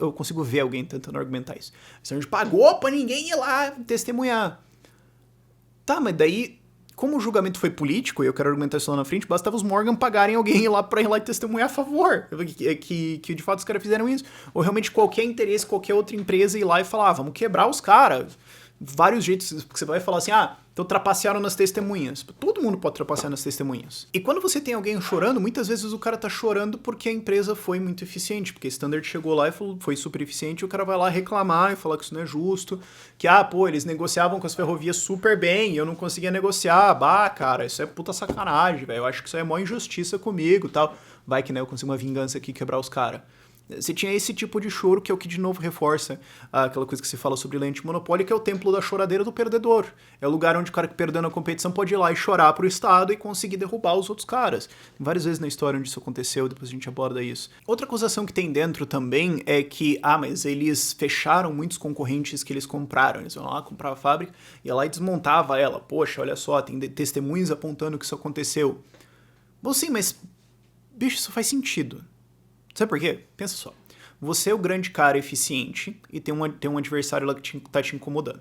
Eu consigo ver alguém tentando argumentar isso. A Standard pagou pra ninguém ir lá testemunhar. Tá, mas daí... Como o julgamento foi político, e eu quero argumentar isso lá na frente, bastava os Morgan pagarem alguém lá pra ir lá e testemunhar a favor. Que de fato os caras fizeram isso. Ou realmente qualquer interesse, qualquer outra empresa ir lá e falar, vamos quebrar os caras. Vários jeitos que você vai falar assim, então trapacearam nas testemunhas. Todo mundo pode trapacear nas testemunhas. E quando você tem alguém chorando, muitas vezes o cara tá chorando porque a empresa foi muito eficiente, porque a Standard chegou lá e falou, foi super eficiente, e o cara vai lá reclamar e falar que isso não é justo, que, eles negociavam com as ferrovias super bem, e eu não conseguia negociar, cara, isso é puta sacanagem, velho, eu acho que isso é mó injustiça comigo, tal. Vai que, né, eu consigo uma vingança aqui, quebrar os caras. Você tinha esse tipo de choro que é o que de novo reforça aquela coisa que se fala sobre lei antimonopólio, que é o templo da choradeira do perdedor. É o lugar onde o cara que perdeu na competição pode ir lá e chorar pro Estado e conseguir derrubar os outros caras. Tem várias vezes na história onde isso aconteceu, depois a gente aborda isso. Outra acusação que tem dentro também é que, mas eles fecharam muitos concorrentes que eles compraram. Eles vão lá comprar a fábrica, ia lá e desmontava ela. Poxa, olha só, tem testemunhas apontando que isso aconteceu. Bom, sim, mas, bicho, isso faz sentido. Sabe por quê? Pensa só. Você é o grande cara eficiente e tem um adversário lá que tá te incomodando.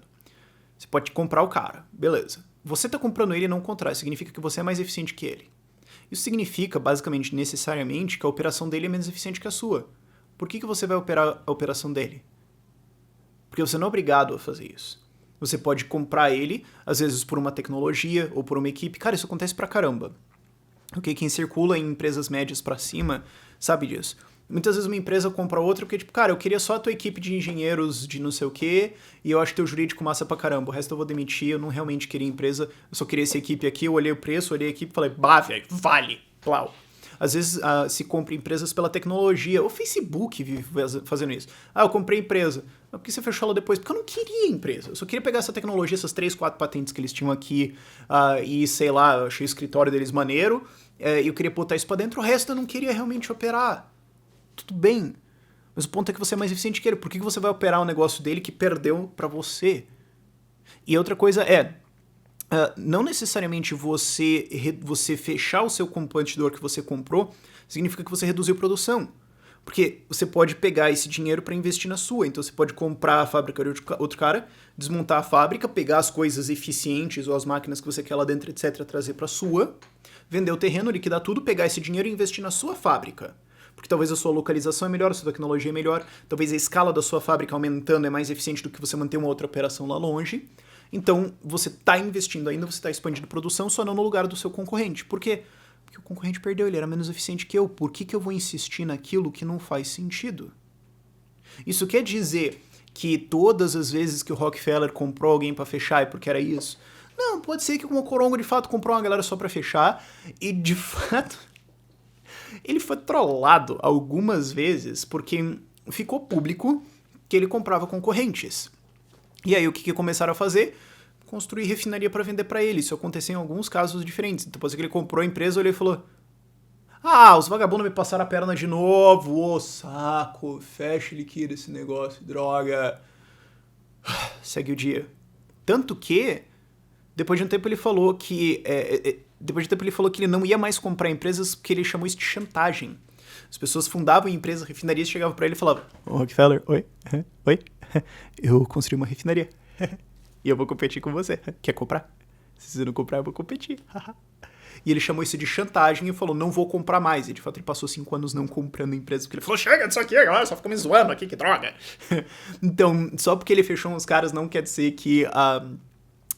Você pode comprar o cara, beleza. Você tá comprando ele e não o contrário, significa que você é mais eficiente que ele. Isso significa, basicamente, necessariamente, que a operação dele é menos eficiente que a sua. Por que você vai operar a operação dele? Porque você não é obrigado a fazer isso. Você pode comprar ele, às vezes por uma tecnologia ou por uma equipe. Cara, isso acontece pra caramba. Ok, quem circula em empresas médias pra cima sabe disso. Muitas vezes uma empresa compra outra porque, tipo, cara, eu queria só a tua equipe de engenheiros de não sei o quê, e eu acho teu jurídico massa pra caramba, o resto eu vou demitir, eu não realmente queria empresa, eu só queria essa equipe aqui, eu olhei o preço, olhei a equipe e falei, velho, vale, plau. Às vezes se compra empresas pela tecnologia, o Facebook vive fazendo isso. Eu comprei empresa. Mas por que você fechou ela depois? Porque eu não queria empresa. Eu só queria pegar essa tecnologia, essas 3, 4 patentes que eles tinham aqui, e sei lá, eu achei o escritório deles maneiro, e eu queria botar isso pra dentro, o resto eu não queria realmente operar. Tudo bem. Mas o ponto é que você é mais eficiente que ele. Por que você vai operar um negócio dele que perdeu pra você? E outra coisa é, não necessariamente você fechar o seu competidor que você comprou significa que você reduziu a produção. Porque você pode pegar esse dinheiro para investir na sua. Então você pode comprar a fábrica de outro cara, desmontar a fábrica, pegar as coisas eficientes ou as máquinas que você quer lá dentro, etc., trazer para sua, vender o terreno, liquidar tudo, pegar esse dinheiro e investir na sua fábrica. Porque talvez a sua localização é melhor, a sua tecnologia é melhor, talvez a escala da sua fábrica aumentando é mais eficiente do que você manter uma outra operação lá longe. Então, você está investindo ainda, você está expandindo produção, só não no lugar do seu concorrente. Por quê? Porque o concorrente perdeu, ele era menos eficiente que eu. Por que eu vou insistir naquilo que não faz sentido? Isso quer dizer que todas as vezes que o Rockefeller comprou alguém para fechar é porque era isso? Não, pode ser que o Mocorongo de fato comprou uma galera só para fechar e de fato ele foi trollado algumas vezes porque ficou público que ele comprava concorrentes. E aí o que começaram a fazer? Construir refinaria para vender para ele. Isso aconteceu em alguns casos diferentes. Então depois que ele comprou a empresa, ele falou: os vagabundos me passaram a perna de novo. Ô, saco, fecha e liquida esse negócio, droga. Segue o dia. Tanto que, depois de um tempo ele falou que... ele não ia mais comprar empresas porque ele chamou isso de chantagem. As pessoas fundavam empresas, refinarias, chegavam pra ele e falavam: Ô, Rockefeller, oi, eu construí uma refinaria e eu vou competir com você. Quer comprar? Se você não comprar, eu vou competir. E ele chamou isso de chantagem e falou: não vou comprar mais. E de fato ele passou 5 anos não comprando empresas, porque ele falou: chega disso aqui, galera, só fica me zoando aqui, que droga. Então, só porque ele fechou uns caras não quer dizer que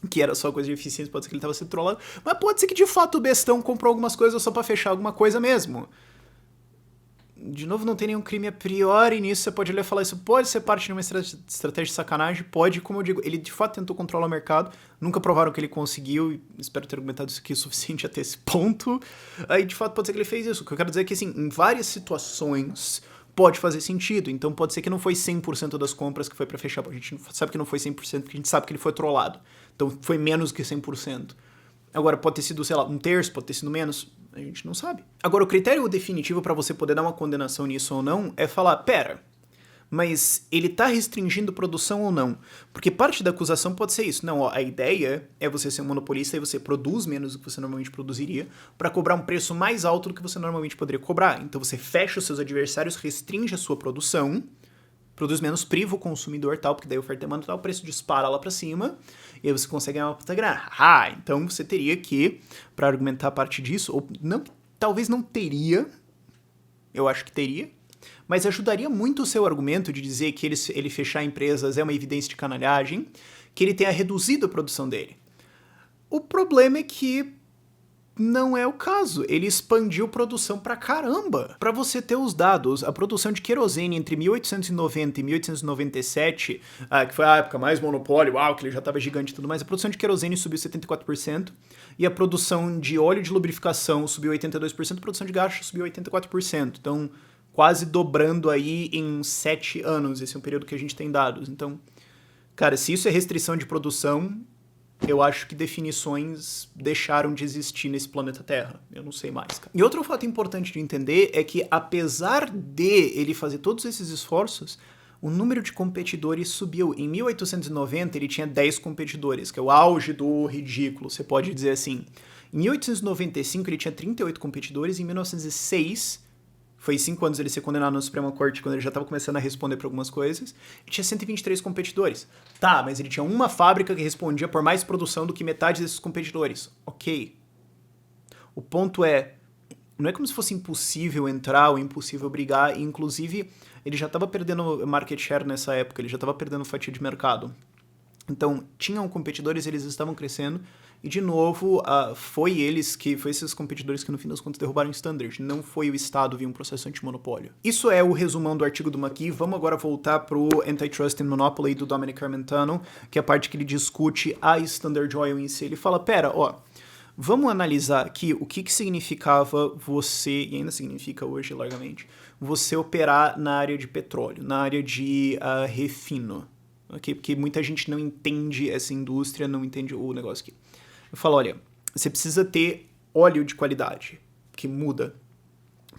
que era só coisa de eficiência, pode ser que ele tava sendo trollado, mas pode ser que de fato o bestão comprou algumas coisas só pra fechar alguma coisa mesmo. De novo, não tem nenhum crime a priori nisso, você pode olhar e falar, isso pode ser parte de uma estratégia de sacanagem, pode, como eu digo, ele de fato tentou controlar o mercado, nunca provaram que ele conseguiu, e espero ter argumentado isso aqui o suficiente até esse ponto, aí de fato pode ser que ele fez isso. O que eu quero dizer é que, assim, em várias situações pode fazer sentido, então pode ser que não foi 100% das compras que foi pra fechar, a gente sabe que não foi 100% porque a gente sabe que ele foi trollado, então foi menos que 100%. Agora, pode ter sido, sei lá, um terço, pode ter sido menos, a gente não sabe. Agora, o critério definitivo pra você poder dar uma condenação nisso ou não é falar, pera, mas ele tá restringindo produção ou não? Porque parte da acusação pode ser isso. Não, ó, a ideia é você ser um monopolista e você produz menos do que você normalmente produziria pra cobrar um preço mais alto do que você normalmente poderia cobrar. Então você fecha os seus adversários, restringe a sua produção, produz menos, priva o consumidor, tal, porque daí a oferta e demanda, tal, o preço dispara lá pra cima, e aí você consegue ganhar uma puta grana. Então você teria que, pra argumentar a parte disso, ou não, talvez não teria, eu acho que teria, mas ajudaria muito o seu argumento de dizer que ele fechar empresas é uma evidência de canalhagem, que ele tenha reduzido a produção dele. O problema é que não é o caso. Ele expandiu produção pra caramba. Pra você ter os dados, a produção de querosene entre 1890 e 1897, que foi a época mais monopólio, que ele já tava gigante e tudo mais, a produção de querosene subiu 74%, e a produção de óleo de lubrificação subiu 82%, a produção de gás subiu 84%. Então, quase dobrando aí em 7 anos. Esse é um período que a gente tem dados. Então, cara, se isso é restrição de produção, eu acho que definições deixaram de existir nesse planeta Terra. Eu não sei mais, cara. E outro fato importante de entender é que, apesar de ele fazer todos esses esforços, o número de competidores subiu. Em 1890, ele tinha 10 competidores, que é o auge do ridículo, você pode dizer assim. Em 1895, ele tinha 38 competidores. Em 1906... foi 5 anos ele ser condenado na Suprema Corte, quando ele já estava começando a responder para algumas coisas. Ele tinha 123 competidores. Tá, mas ele tinha uma fábrica que respondia por mais produção do que metade desses competidores. Ok. O ponto é, não é como se fosse impossível entrar ou impossível brigar, e inclusive ele já estava perdendo market share nessa época, ele já estava perdendo fatia de mercado. Então, tinham competidores, eles estavam crescendo, e de novo, foi esses competidores que no fim das contas derrubaram o Standard, não foi o Estado via um processo antimonopólio. Isso é o resumão do artigo do McKee. Vamos agora voltar pro Antitrust and Monopoly do Dominic Armentano, que é a parte que ele discute a Standard Oil em si. Ele fala, vamos analisar aqui o que significava você, e ainda significa hoje largamente, você operar na área de petróleo, na área de refino. Okay? Porque muita gente não entende essa indústria, não entende o negócio aqui. Eu falo, olha, você precisa ter óleo de qualidade, que muda.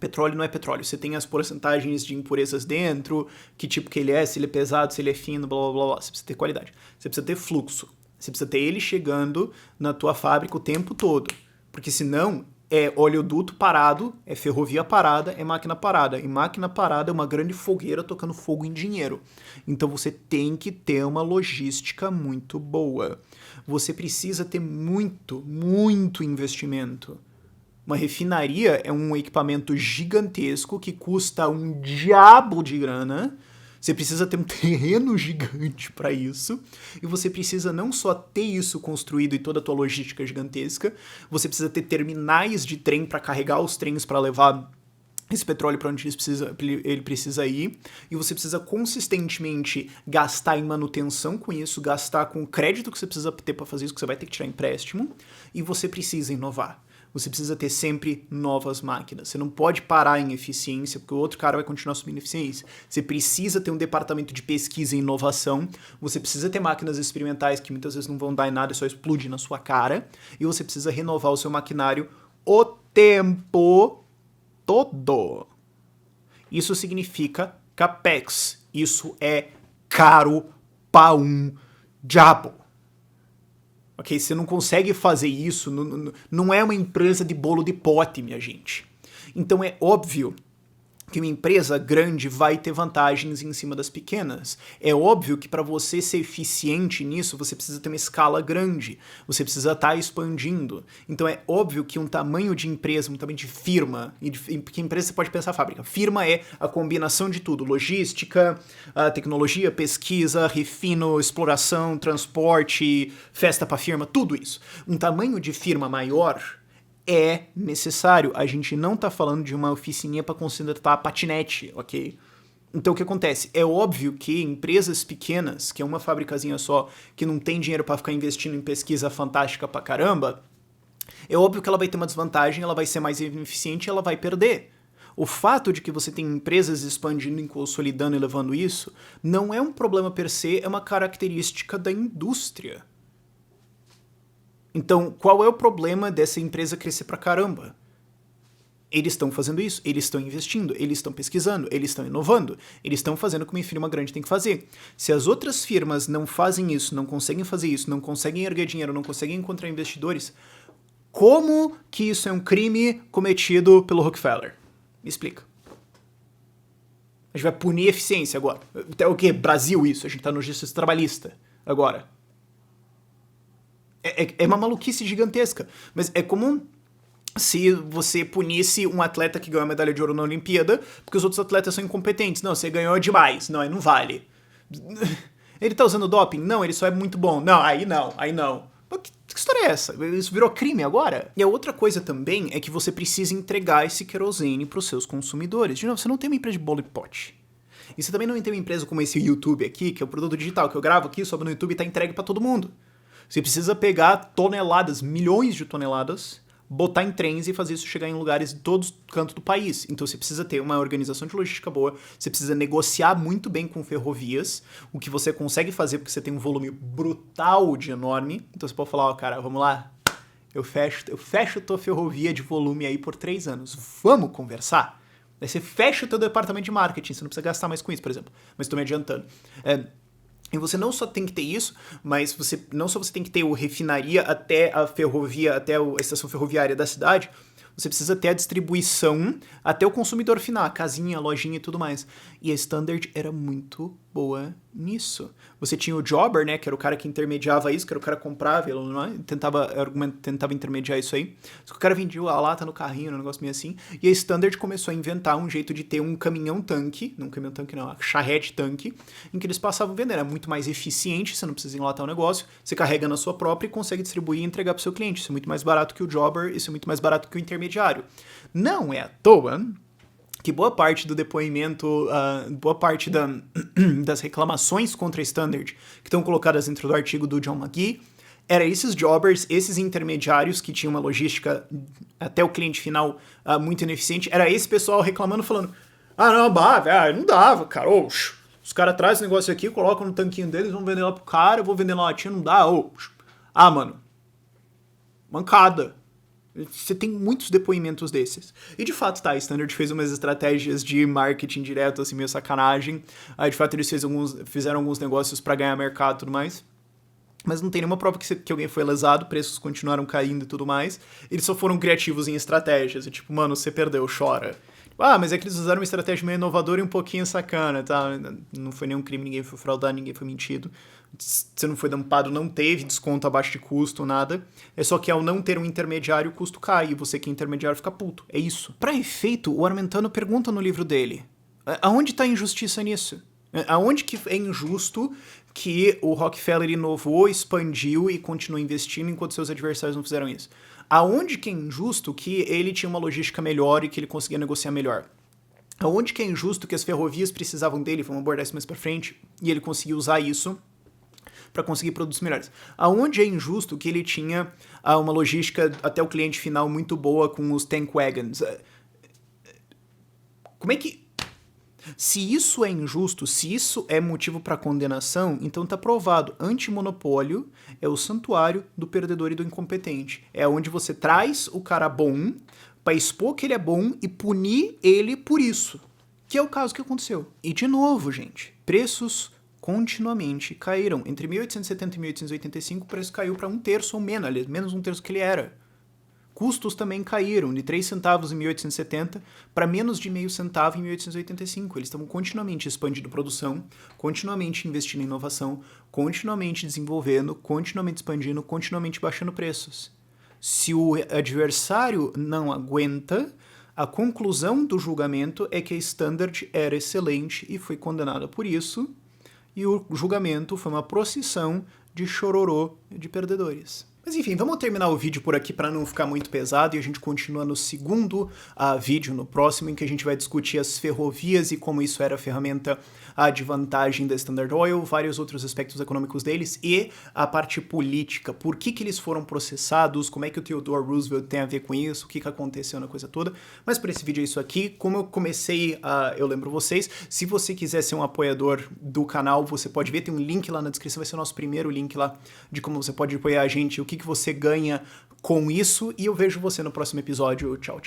Petróleo não é petróleo, você tem as porcentagens de impurezas dentro, que tipo que ele é, se ele é pesado, se ele é fino, blá blá blá, você precisa ter qualidade. Você precisa ter fluxo, você precisa ter ele chegando na tua fábrica o tempo todo, porque senão é oleoduto parado, é ferrovia parada, é máquina parada. E máquina parada é uma grande fogueira tocando fogo em dinheiro. Então você tem que ter uma logística muito boa. Você precisa ter muito investimento. Uma refinaria é um equipamento gigantesco que custa um diabo de grana. Você precisa ter um terreno gigante para isso, e você precisa não só ter isso construído e toda a tua logística gigantesca, você precisa ter terminais de trem para carregar os trens para levar esse petróleo para onde ele precisa ir, e você precisa consistentemente gastar em manutenção com isso, gastar com o crédito que você precisa ter para fazer isso, que você vai ter que tirar empréstimo, e você precisa inovar. Você precisa ter sempre novas máquinas. Você não pode parar em eficiência, porque o outro cara vai continuar subindo eficiência. Você precisa ter um departamento de pesquisa e inovação. Você precisa ter máquinas experimentais que muitas vezes não vão dar em nada, só explodir na sua cara. E você precisa renovar o seu maquinário o tempo todo. Isso significa capex. Isso é caro pra um diabo. Ok? Você não consegue fazer isso, não é uma empresa de bolo de pote, minha gente. Então é óbvio que uma empresa grande vai ter vantagens em cima das pequenas. É óbvio que para você ser eficiente nisso, você precisa ter uma escala grande, você precisa estar expandindo. Então é óbvio que um tamanho de empresa, um tamanho de firma, porque empresa você pode pensar fábrica. Firma é a combinação de tudo, logística, tecnologia, pesquisa, refino, exploração, transporte, festa para firma, tudo isso. Um tamanho de firma maior é necessário. A gente não tá falando de uma oficininha para consertar patinete, ok? Então o que acontece? É óbvio que empresas pequenas, que é uma fabricazinha só, que não tem dinheiro para ficar investindo em pesquisa fantástica pra caramba, é óbvio que ela vai ter uma desvantagem, ela vai ser mais ineficiente e ela vai perder. O fato de que você tem empresas expandindo e consolidando e levando isso, não é um problema per se, é uma característica da indústria. Então, qual é o problema dessa empresa crescer pra caramba? Eles estão fazendo isso, eles estão investindo, eles estão pesquisando, eles estão inovando, eles estão fazendo o que uma firma grande tem que fazer. Se as outras firmas não fazem isso, não conseguem fazer isso, não conseguem erguer dinheiro, não conseguem encontrar investidores, como que isso é um crime cometido pelo Rockefeller? Me explica. A gente vai punir eficiência agora. É o quê? Brasil isso, a gente tá no justiça trabalhista agora. É uma maluquice gigantesca. Mas é comum se você punisse um atleta que ganhou a medalha de ouro na Olimpíada porque os outros atletas são incompetentes. Não, você ganhou demais. Não, aí não vale. Ele tá usando doping? Não, ele só é muito bom. Não, aí não, aí não. Mas que história é essa? Isso virou crime agora? E a outra coisa também é que você precisa entregar esse querosene pros seus consumidores. De novo, você não tem uma empresa de bolo e pote. E você também não tem uma empresa como esse YouTube aqui, que é o produto digital que eu gravo aqui, sobe no YouTube e tá entregue pra todo mundo. Você precisa pegar toneladas, milhões de toneladas, botar em trens e fazer isso chegar em lugares de todos os cantos do país. Então você precisa ter uma organização de logística boa, você precisa negociar muito bem com ferrovias, o que você consegue fazer porque você tem um volume brutal de enorme. Então você pode falar, ó, cara, vamos lá, eu fecho tua ferrovia de volume aí por 3 anos. Vamos conversar? Aí você fecha o teu departamento de marketing, você não precisa gastar mais com isso, por exemplo. Mas estou me adiantando. E você não só tem que ter isso, mas você tem que ter o refinaria até a ferrovia, até a estação ferroviária da cidade, você precisa ter a distribuição até o consumidor final, a casinha, a lojinha e tudo mais. E a Standard era muito boa nisso. Você tinha o Jobber, né, que era o cara que intermediava isso, que era o cara que comprava, ele tentava intermediar isso aí. Só que o cara vendia a lata no carrinho, um negócio meio assim. E a Standard começou a inventar um jeito de ter um caminhão-tanque, não um caminhão-tanque não, uma charrete-tanque, em que eles passavam vendendo. Era muito mais eficiente, você não precisa enlatar o negócio, você carrega na sua própria e consegue distribuir e entregar para o seu cliente. Isso é muito mais barato que o Jobber, isso é muito mais barato que o intermediário. Não é à toa que boa parte do depoimento, boa parte das reclamações contra a Standard que estão colocadas dentro do artigo do John McGee, era esses jobbers, esses intermediários que tinham uma logística até o cliente final muito ineficiente, era esse pessoal reclamando, falando, não dava, cara, os caras trazem esse negócio aqui, colocam no tanquinho deles, vão vender lá pro cara, eu vou vender na latinha, não dá, mano, mancada. Você tem muitos depoimentos desses. E de fato, tá, a Standard fez umas estratégias de marketing direto, assim, meio sacanagem. De fato, eles fizeram alguns negócios pra ganhar mercado e tudo mais. Mas não tem nenhuma prova que alguém foi lesado, preços continuaram caindo e tudo mais. Eles só foram criativos em estratégias. E tipo, mano, você perdeu, chora. Mas é que eles usaram uma estratégia meio inovadora e um pouquinho sacana, tá? Não foi nenhum crime, ninguém foi fraudado, ninguém foi mentido. Você não foi dampado, não teve desconto abaixo de custo, nada. É só que ao não ter um intermediário, o custo cai e você que é intermediário fica puto. É isso. Pra efeito, o Armentano pergunta no livro dele, aonde tá a injustiça nisso? Aonde que é injusto que o Rockefeller inovou, expandiu e continuou investindo enquanto seus adversários não fizeram isso? Aonde que é injusto que ele tinha uma logística melhor e que ele conseguia negociar melhor? Aonde que é injusto que as ferrovias precisavam dele, vamos abordar isso mais pra frente, e ele conseguiu usar isso para conseguir produtos melhores? Aonde é injusto que ele tinha uma logística até o cliente final muito boa com os tank wagons? Como é que... Se isso é injusto, se isso é motivo para condenação, então tá provado. Antimonopólio é o santuário do perdedor e do incompetente. É onde você traz o cara bom para expor que ele é bom e punir ele por isso. Que é o caso que aconteceu. E de novo, gente, preços continuamente caíram. Entre 1870 e 1885 o preço caiu para 1/3 ou menos, aliás, menos 1/3 que ele era. Custos também caíram de 3 centavos em 1870 para menos de meio centavo em 1885. Eles estavam continuamente expandindo produção, continuamente investindo em inovação, continuamente desenvolvendo, continuamente expandindo, continuamente baixando preços. Se o adversário não aguenta, a conclusão do julgamento é que a Standard era excelente e foi condenada por isso, e o julgamento foi uma procissão de chororô de perdedores. Mas enfim, vamos terminar o vídeo por aqui para não ficar muito pesado e a gente continua no segundo vídeo, no próximo, em que a gente vai discutir as ferrovias e como isso era a ferramenta de vantagem da Standard Oil, vários outros aspectos econômicos deles e a parte política, por que eles foram processados, como é que o Theodore Roosevelt tem a ver com isso, o que aconteceu na coisa toda. Mas por esse vídeo é isso aqui. Como eu comecei, eu lembro vocês, se você quiser ser um apoiador do canal, você pode ver, tem um link lá na descrição, vai ser o nosso primeiro link lá de como você pode apoiar a gente, o que você ganha com isso, e eu vejo você no próximo episódio. Tchau, tchau.